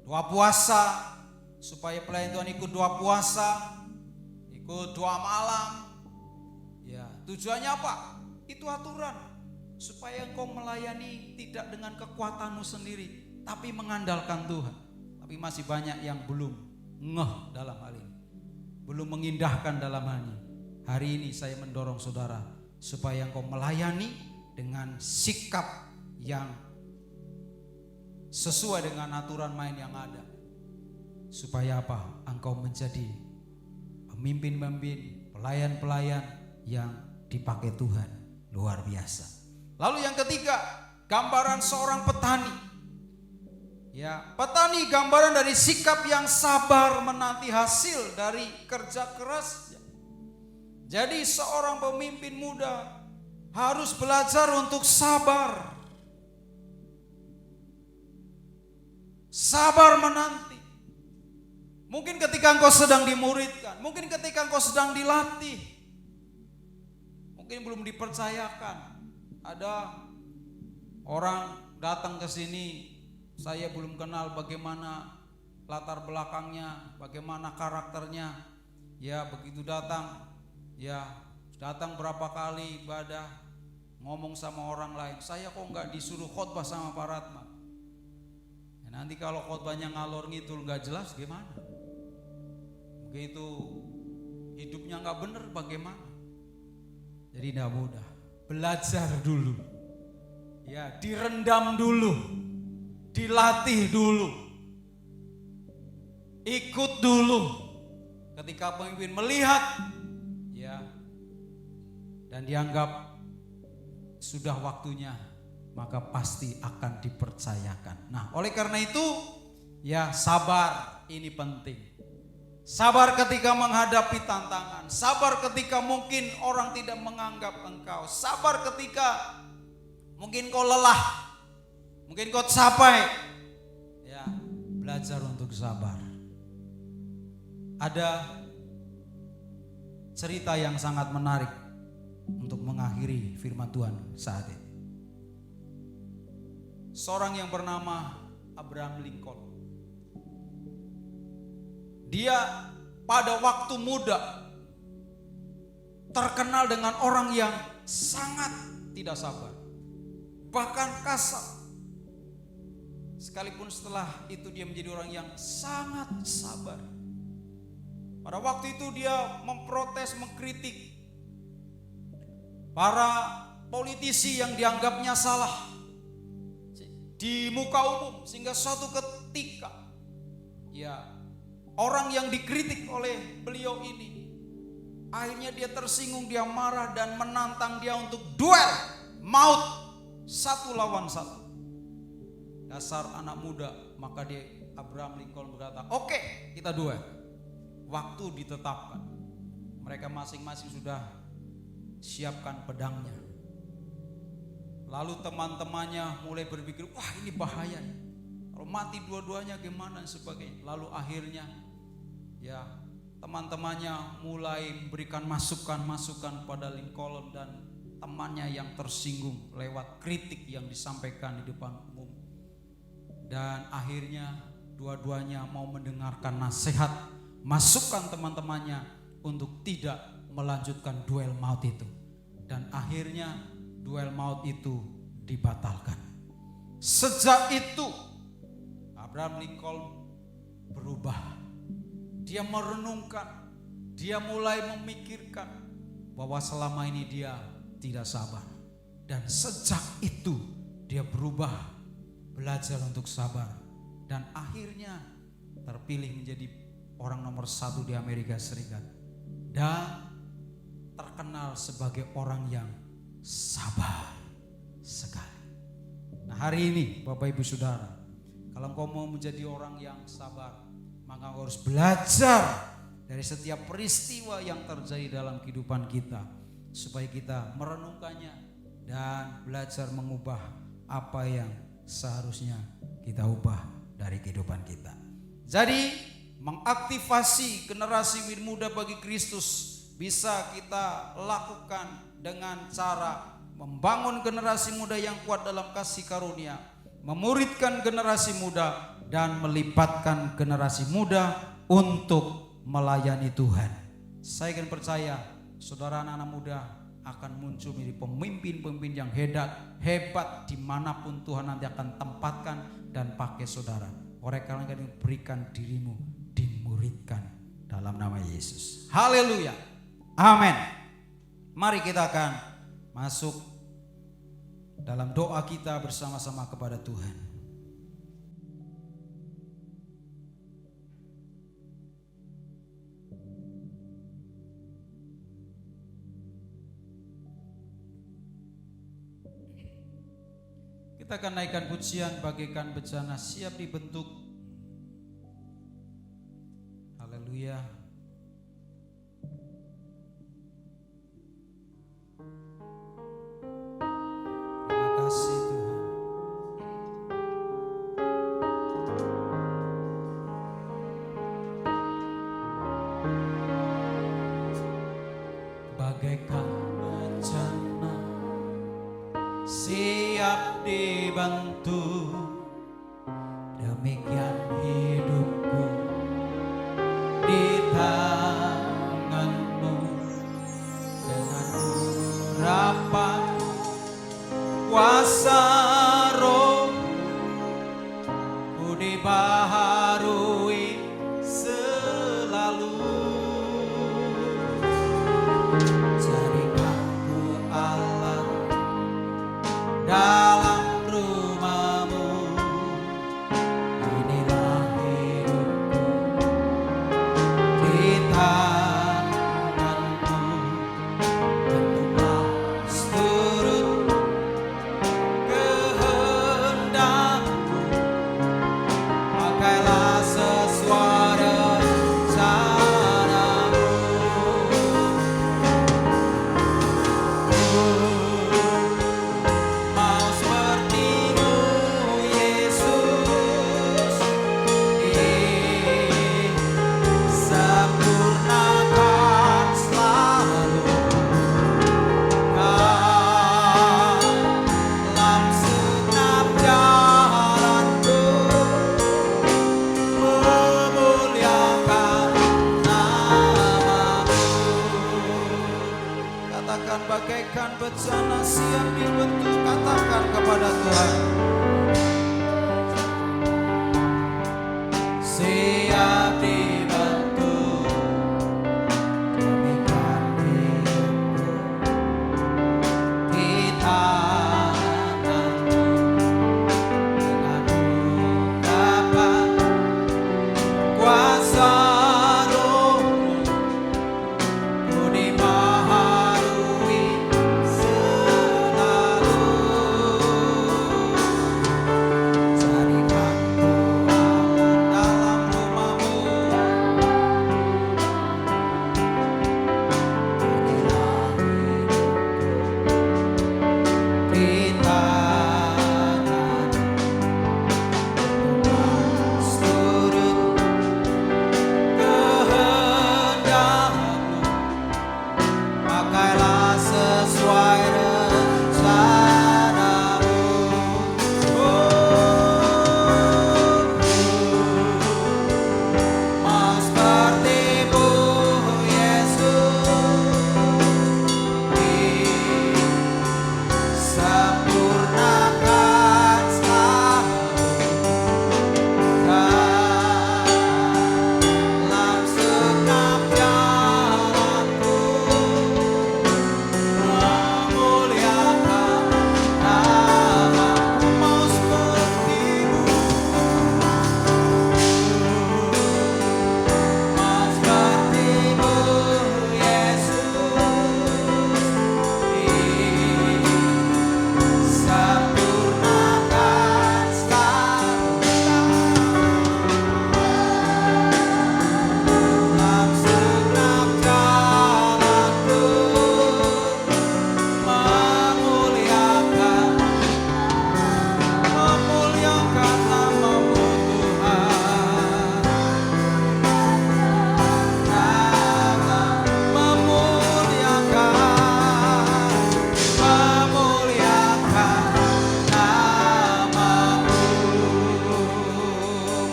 doa puasa, supaya pelayan Tuhan ikut doa puasa, ikut doa malam. Ya, tujuannya apa? Itu aturan, supaya engkau melayani tidak dengan kekuatanmu sendiri, tapi mengandalkan Tuhan. Tapi masih banyak yang belum ngeh dalam hal ini, belum mengindahkan dalam hal ini. Hari ini saya mendorong saudara supaya engkau melayani dengan sikap yang sesuai dengan aturan main yang ada. Supaya apa? Engkau menjadi pemimpin-pemimpin, pelayan-pelayan yang dipakai Tuhan luar biasa. Lalu yang ketiga, gambaran seorang petani. Ya, petani gambaran dari sikap yang sabar menanti hasil dari kerja kerasnya. Jadi seorang pemimpin muda harus belajar untuk sabar. Sabar menanti. Mungkin ketika engkau sedang dimuridkan, mungkin ketika engkau sedang dilatih, mungkin belum dipercayakan. Ada orang datang ke sini, saya belum kenal bagaimana latar belakangnya, bagaimana karakternya. Ya, begitu datang, ya datang berapa kali ibadah, ngomong sama orang lain, saya kok nggak disuruh khotbah sama Pak Ratma. Ya, nanti kalau khotbahnya ngalor ngidul nggak jelas gimana? Begitu hidupnya nggak bener bagaimana? Jadi tidak mudah. Belajar dulu, ya, direndam dulu, dilatih dulu, ikut dulu. Ketika pemimpin melihat, ya, dan dianggap sudah waktunya, maka pasti akan dipercayakan. Nah, oleh karena itu, ya, sabar ini penting. Sabar ketika menghadapi tantangan, sabar ketika mungkin orang tidak menganggap engkau, sabar ketika mungkin kau lelah, mungkin kau capek. Ya, belajar untuk sabar. Ada cerita yang sangat menarik untuk mengakhiri firman Tuhan saat ini. Seorang yang bernama Abraham Lincoln. Dia pada waktu muda terkenal dengan orang yang sangat tidak sabar, bahkan kasar. Sekalipun setelah itu dia menjadi orang yang sangat sabar. Pada waktu itu dia memprotes, mengkritik para politisi yang dianggapnya salah di muka umum, sehingga suatu ketika, ya, orang yang dikritik oleh beliau ini, akhirnya dia tersinggung, dia marah dan menantang dia untuk duel maut satu lawan satu. Dasar anak muda, maka dia Abraham Lincoln berkata, oke, kita duel. Waktu ditetapkan, mereka masing-masing sudah siapkan pedangnya. Lalu teman-temannya mulai berpikir, wah ini bahaya, kalau mati dua-duanya gimana dan sebagainya. Lalu akhirnya, ya, teman-temannya mulai memberikan masukan-masukan pada Lincoln dan temannya yang tersinggung lewat kritik yang disampaikan di depan umum. Dan akhirnya dua-duanya mau mendengarkan nasihat, masukan teman-temannya untuk tidak melanjutkan duel maut itu. Dan akhirnya duel maut itu dibatalkan. Sejak itu Abraham Lincoln berubah. Dia merenungkan, dia mulai memikirkan bahwa selama ini dia tidak sabar. Dan sejak itu dia berubah belajar untuk sabar, dan akhirnya terpilih menjadi orang nomor 1 di Amerika Serikat dan terkenal sebagai orang yang sabar sekali. Nah, hari ini Bapak Ibu Saudara, kalau engkau mau menjadi orang yang sabar, maka engkau harus belajar dari setiap peristiwa yang terjadi dalam kehidupan kita, supaya kita merenungkannya dan belajar mengubah apa yang seharusnya kita ubah dari kehidupan kita. Jadi mengaktifasi generasi muda bagi Kristus bisa kita lakukan dengan cara membangun generasi muda yang kuat dalam kasih karunia, memuridkan generasi muda, dan melibatkan generasi muda untuk melayani Tuhan. Saya akan percaya saudara anak-anak muda akan muncul menjadi pemimpin-pemimpin yang hebat dimanapun Tuhan nanti akan tempatkan dan pakai saudara. Oleh karena itu berikan dirimu dimuridkan dalam nama Yesus. Haleluya. Amin. Mari kita akan masuk dalam doa kita bersama-sama kepada Tuhan. Kita akan naikkan pujian bagaikan bejana siap dibentuk. Haleluya. Terima kasih Tuhan. Bagaikan bejana siap dibantu, demikian hidupku di tanganmu. Dengan urapan kuasa roh ku dibaharui selalu. Jadikan ku alat dalam rumah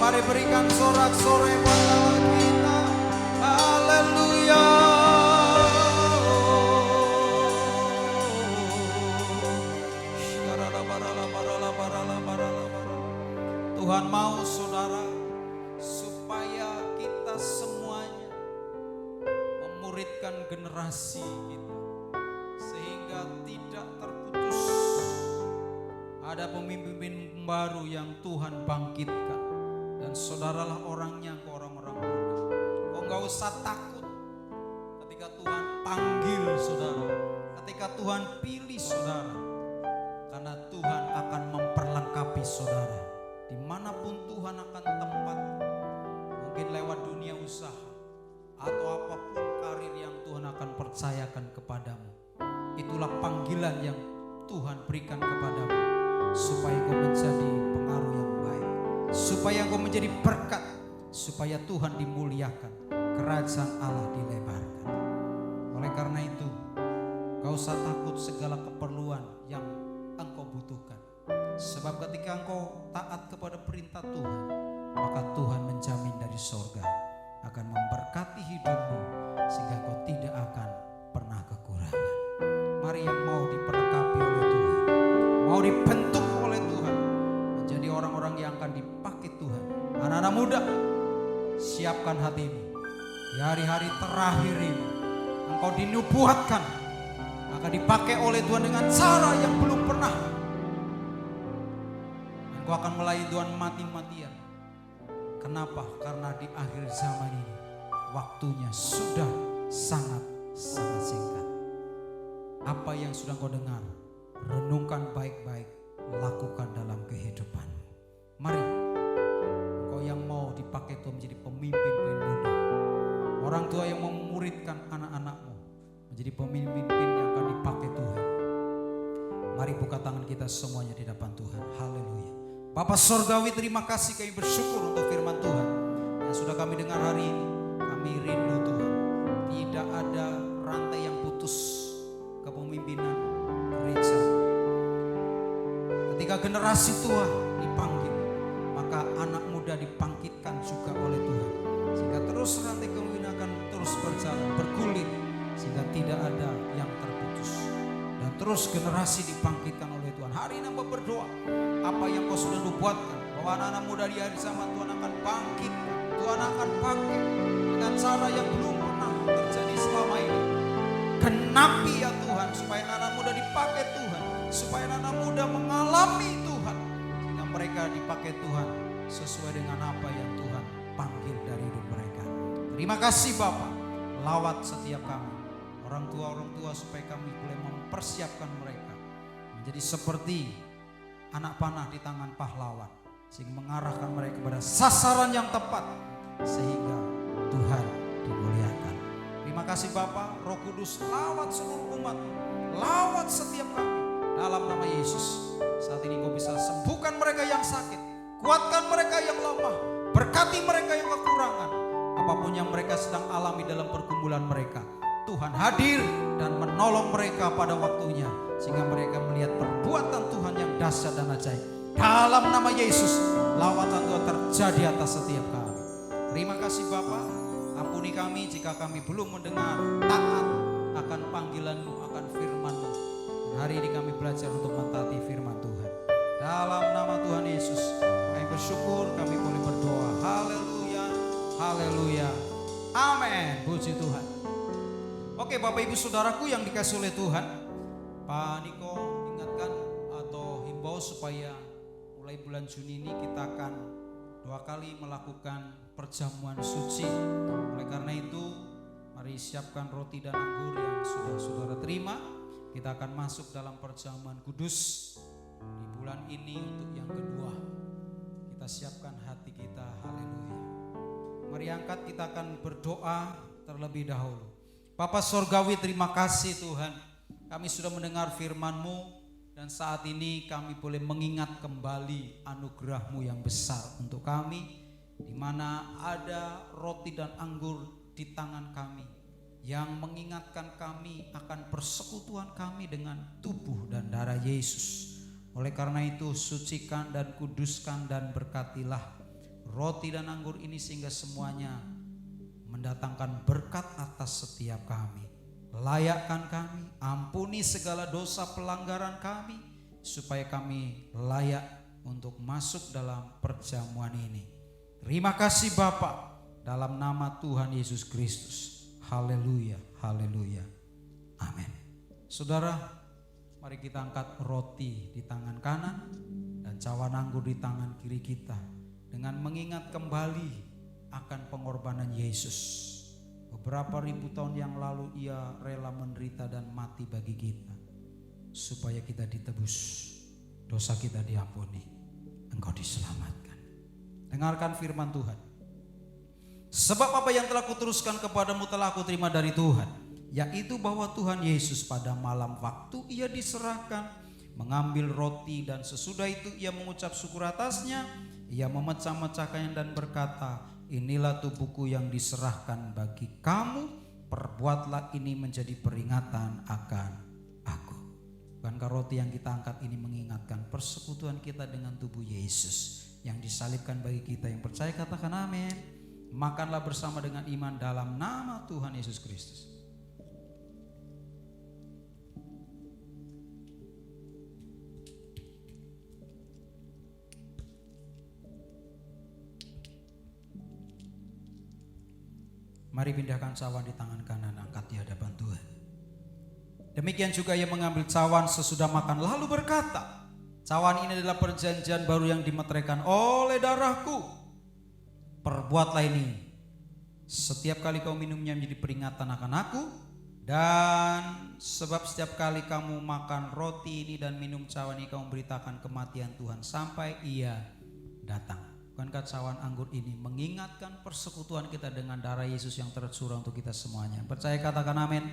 Mari berikan sorak-sorai buat Allah kita. Haleluya. Tuhan mau saudara supaya kita semuanya memuridkan generasi kita sehingga tidak terputus. Ada pemimpin baru yang Tuhan bangkitkan dan saudaralah orangnya ke orang-orang muda. Kau gak usah takut ketika Tuhan panggil saudara, ketika Tuhan pilih saudara, karena Tuhan akan memperlengkapi saudara dimanapun Tuhan akan tempat, mungkin lewat dunia usaha atau apapun karir yang Tuhan akan percayakan kepadamu. Itulah panggilan yang Tuhan berikan kepadamu supaya kau menjadi pengaruh yang baik, supaya kau menjadi berkat, supaya Tuhan dimuliakan, kerajaan Allah dilebarkan. Oleh karena itu, gak usah takut segala keperluan yang engkau butuhkan. Sebab ketika engkau taat kepada perintah Tuhan, maka Tuhan menjamin dari sorga akan memberkati hidupmu sehingga kau tidak akan pernah kekurangan. Mari yang mau diperlengkapi oleh Tuhan, mau dibentuk oleh Tuhan, menjadi orang-orang yang akan dipakai Tuhan. Anak-anak muda, siapkan hatimu. Di hari-hari terakhir ini engkau dinubuatkan akan dipakai oleh Tuhan dengan cara yang belum pernah. Engkau akan melayani Tuhan mati-matian. Kenapa? Karena di akhir zaman ini waktunya sudah sangat-sangat singkat. Apa yang sudah kau dengar, renungkan baik-baik, lakukan dalam kehidupanmu. Mari, engkau yang mau dipakai Tuhan menjadi pemimpin muda, orang tua yang mau memuridkan anak-anakmu menjadi pemimpin yang akan dipakai Tuhan. Mari buka tangan kita semuanya di depan Tuhan. Haleluya. Bapa Sorgawi, terima kasih, kami bersyukur untuk firman Tuhan yang sudah kami dengar hari ini. Kami rindu Tuhan, tidak ada rantai yang putus kepemimpinan gereja. Ketika generasi tua dipanggil, maka anak muda dibangkitkan juga oleh Tuhan, sehingga terus rantai kepemimpinan akan terus berjalan, bergulir, sehingga tidak ada yang terputus. Dan terus generasi dibangkitkan oleh Tuhan. Hari ini hamba berdoa, apa yang kau sudah nubuatkan, bahwa anak-anak muda di hari zaman Tuhan akan bangkit, Tuhan akan pakai dengan cara yang belum pernah terjadi selama ini. Genapi ya Tuhan, supaya anak-anak muda dipakai Tuhan, supaya anak-anak muda mengalami Tuhan, sehingga mereka dipakai Tuhan sesuai dengan apa yang Tuhan panggil dari hidup mereka. Terima kasih Bapa, lawat setiap kami, orang tua supaya kami boleh mempersiapkan mereka menjadi seperti anak panah di tangan pahlawan, sehingga mengarahkan mereka kepada sasaran yang tepat sehingga Tuhan dimuliakan. Terima kasih Bapa, Roh Kudus lawat seluruh umat, lawat setiap kami dalam nama Yesus. Saat ini Kau bisa sembuhkan mereka yang sakit, kuatkan mereka yang lemah, berkati mereka yang kekurangan. Apapun yang mereka sedang alami dalam pergumulan mereka, Tuhan hadir dan menolong mereka pada waktunya, sehingga mereka melihat perbuatan Tuhan yang dahsyat dan ajaib. Dalam nama Yesus, lawatan Tuhan terjadi atas setiap kami. Terima kasih Bapa, ampuni kami jika kami belum mendengar taat akan panggilan-Mu, akan firman-Mu. Dan hari ini kami belajar untuk mentaati firman Tuhan. Dalam nama Tuhan Yesus, kami bersyukur, kami boleh berdoa. Haleluya, haleluya, amin. Puji Tuhan. Oke Bapak Ibu Saudaraku yang dikasih oleh Tuhan, Pak Niko ingatkan atau himbau supaya mulai bulan Juni ini kita akan 2 kali melakukan perjamuan suci. Oleh karena itu, mari siapkan roti dan anggur yang sudah saudara terima. Kita akan masuk dalam perjamuan kudus di bulan ini untuk yang kedua. Kita siapkan hati kita, haleluya. Mari angkat, kita akan berdoa terlebih dahulu. Bapa Sorgawi, terima kasih Tuhan, kami sudah mendengar firman-Mu dan saat ini kami boleh mengingat kembali anugerah-Mu yang besar untuk kami, di mana ada roti dan anggur di tangan kami yang mengingatkan kami akan persekutuan kami dengan tubuh dan darah Yesus. Oleh karena itu, sucikan dan kuduskan dan berkatilah roti dan anggur ini sehingga semuanya mendatangkan berkat atas setiap kami. Layakkan kami, ampuni segala dosa pelanggaran kami, supaya kami layak untuk masuk dalam perjamuan ini. Terima kasih Bapa, dalam nama Tuhan Yesus Kristus. Haleluya, haleluya, amin. Saudara, mari kita angkat roti di tangan kanan dan cawan anggur di tangan kiri kita, dengan mengingat kembali akan pengorbanan Yesus. Beberapa ribu tahun yang lalu Ia rela menderita dan mati bagi kita, supaya kita ditebus, dosa kita diampuni, engkau diselamatkan. Dengarkan firman Tuhan. Sebab apa yang telah kuteruskan kepadamu telah kuterima dari Tuhan, yaitu bahwa Tuhan Yesus pada malam waktu Ia diserahkan mengambil roti, dan sesudah itu Ia mengucap syukur atasnya, Ia memecah-mecahkannya dan berkata, inilah tubuhku yang diserahkan bagi kamu, perbuatlah ini menjadi peringatan akan aku. Bukankah roti yang kita angkat ini mengingatkan persekutuan kita dengan tubuh Yesus yang disalibkan bagi kita yang percaya? Katakan amin. Makanlah bersama dengan iman dalam nama Tuhan Yesus Kristus. Mari pindahkan cawan di tangan kanan, angkat di hadapan Tuhan. Demikian juga Ia mengambil cawan sesudah makan lalu berkata, cawan ini adalah perjanjian baru yang dimeteraikan oleh darahku. Perbuatlah ini setiap kali kau minumnya menjadi peringatan akan aku. Dan sebab setiap kali kamu makan roti ini dan minum cawan ini, kamu beritakan kematian Tuhan sampai Ia datang. Bukankah cawan anggur ini mengingatkan persekutuan kita dengan darah Yesus yang tercurah untuk kita semuanya? Percaya katakan amin.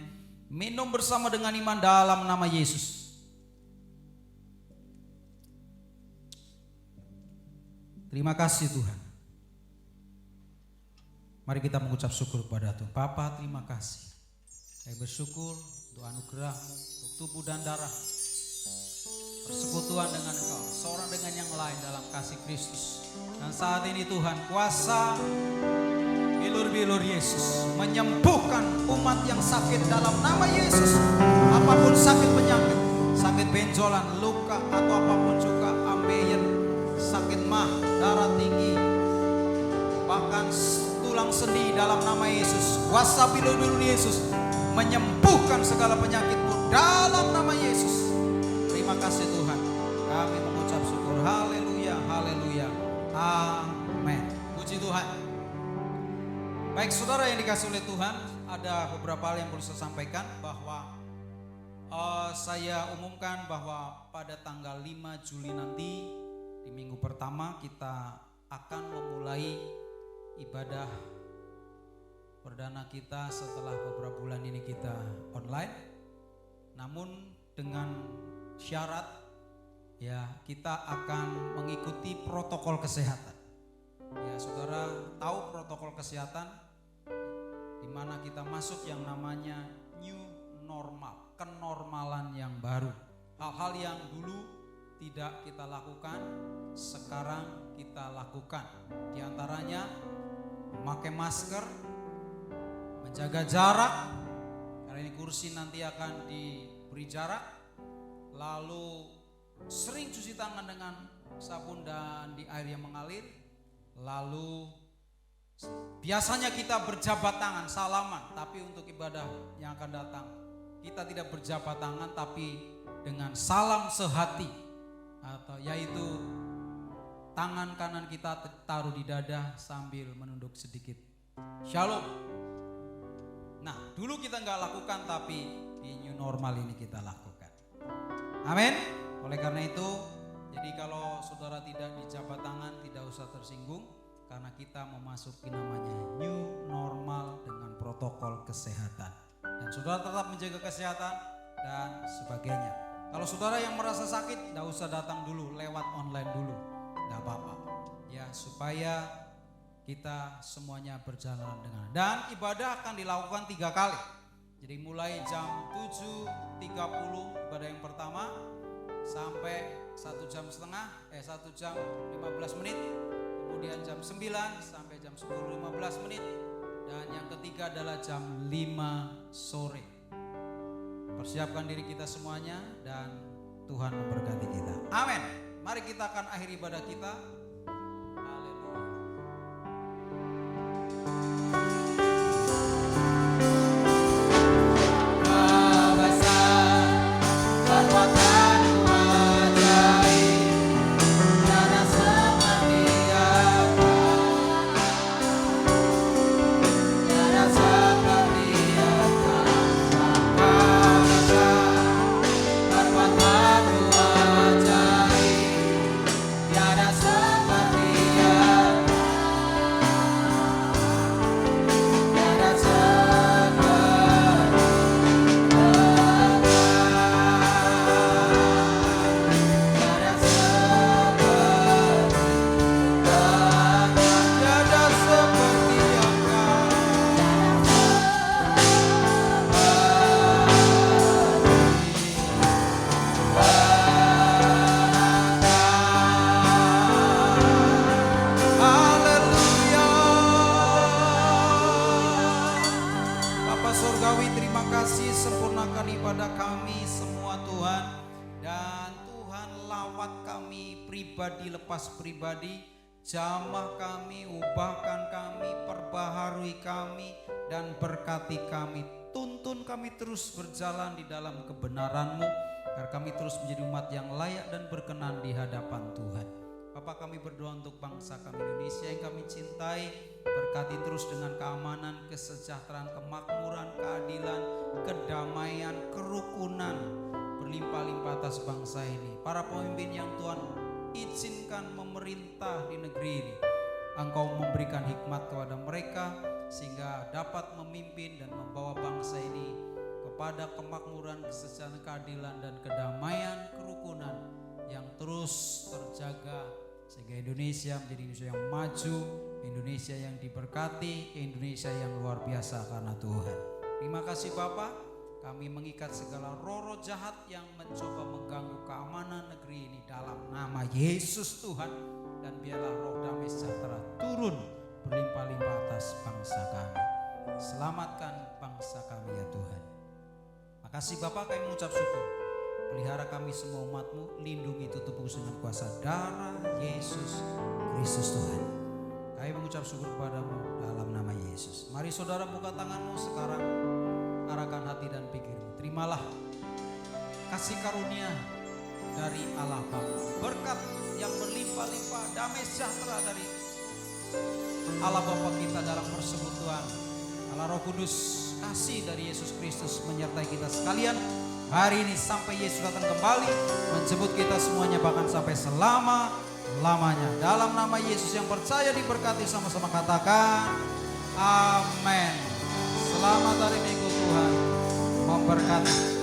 Minum bersama dengan iman dalam nama Yesus. Terima kasih Tuhan. Mari kita mengucap syukur kepada Tuhan. Bapa, terima kasih. Saya bersyukur untuk anugerah-Mu, untuk tubuh dan darah, persekutuan dengan Engkau, seorang dengan yang lain dalam kasih Kristus. Dan saat ini Tuhan, kuasa bilur-bilur Yesus menyembuhkan umat yang sakit dalam nama Yesus. Apapun sakit penyakit, sakit benjolan, luka, atau apapun juga, ambeien, sakit mah, darah tinggi, bahkan tulang sendi, dalam nama Yesus. Kuasa bilur-bilur Yesus menyembuhkan segala penyakitmu dalam nama Yesus. Terima kasih Tuhan. Kami mengucap syukur. Haleluya, haleluya. Amin. Puji Tuhan. Baik saudara yang dikasih oleh Tuhan, ada beberapa hal yang perlu saya sampaikan, bahwa saya umumkan bahwa pada tanggal 5 Juli nanti, di minggu pertama, kita akan memulai ibadah perdana kita setelah beberapa bulan ini kita online. Namun dengan syarat, ya, kita akan mengikuti protokol kesehatan. Ya, saudara tahu protokol kesehatan, di mana kita masuk yang namanya new normal, kenormalan yang baru. Hal-hal yang dulu tidak kita lakukan, sekarang kita lakukan. Di antaranya memakai masker, menjaga jarak, karena ini kursi nanti akan diberi jarak, lalu sering cuci tangan dengan sabun dan di air yang mengalir. Lalu biasanya kita berjabat tangan, salaman, tapi untuk ibadah yang akan datang kita tidak berjabat tangan, tapi dengan salam sehati, atau yaitu tangan kanan kita taruh di dada sambil menunduk sedikit. Shalom. Nah, dulu kita nggak lakukan, tapi di new normal ini kita lakukan. Amin. Oleh karena itu, jadi kalau saudara tidak dijabat tangan, tidak usah tersinggung, karena kita memasuki namanya new normal dengan protokol kesehatan. Dan saudara tetap menjaga kesehatan dan sebagainya. Kalau saudara yang merasa sakit, tidak usah datang dulu, lewat online dulu, tidak apa-apa. Ya, supaya kita semuanya berjalan dengan. Dan ibadah akan dilakukan 3 kali. Jadi mulai jam 7.30 ibadah yang pertama, sampai 1 jam 15 menit. kemudian jam 9 sampai jam 10.15 menit, dan yang ketiga adalah jam 5 sore. Persiapkan diri kita semuanya dan Tuhan memberkati kita. Amin. Mari kita akan akhiri ibadah kita. Haleluya. Surgawi, terima kasih, sempurnakan ibadah kami semua Tuhan. Dan Tuhan lawat kami pribadi lepas pribadi, jamah kami, ubahkan kami, perbaharui kami, dan berkati kami. Tuntun kami terus berjalan di dalam kebenaran-Mu, agar kami terus menjadi umat yang layak dan berkenan di hadapan Tuhan. Bapak, kami berdoa untuk bangsa kami Indonesia yang kami cintai. Berkati terus dengan keamanan, kesejahteraan, kemakmuran, keadilan, kedamaian, kerukunan berlimpah-limpah atas bangsa ini. Para pemimpin yang Tuhan izinkan memerintah di negeri ini, Engkau memberikan hikmat kepada mereka sehingga dapat memimpin dan membawa bangsa ini kepada kemakmuran, kesejahteraan, keadilan, dan kedamaian, kerukunan yang terus terjaga, sehingga Indonesia menjadi Indonesia yang maju, Indonesia yang diberkati, Indonesia yang luar biasa karena Tuhan. Terima kasih Bapa, kami mengikat segala roh-roh jahat yang mencoba mengganggu keamanan negeri ini dalam nama Yesus Tuhan. Dan biarlah roh damai sejahtera turun berlimpah-limpah atas bangsa kami. Selamatkan bangsa kami ya Tuhan. Makasih Bapa, kami mengucap syukur. Pelihara kami semua umat-Mu, lindungi, tutup dengan kuasa darah Yesus Kristus Tuhan. Kami mengucap syukur kepada-Mu dalam nama Yesus. Mari saudara buka tangan-Mu sekarang, arahkan hati dan pikir-Mu. Terimalah kasih karunia dari Allah Bapa, berkat yang berlimpah-limpah, damai sejahtera dari Allah Bapa kita dalam persekutuan Allah Roh Kudus, kasih dari Yesus Kristus menyertai kita sekalian hari ini sampai Yesus datang kembali menjemput kita semuanya, bahkan sampai selama-lamanya. Dalam nama Yesus yang percaya diberkati, sama-sama katakan amin. Selamat hari Minggu, Tuhan memberkati.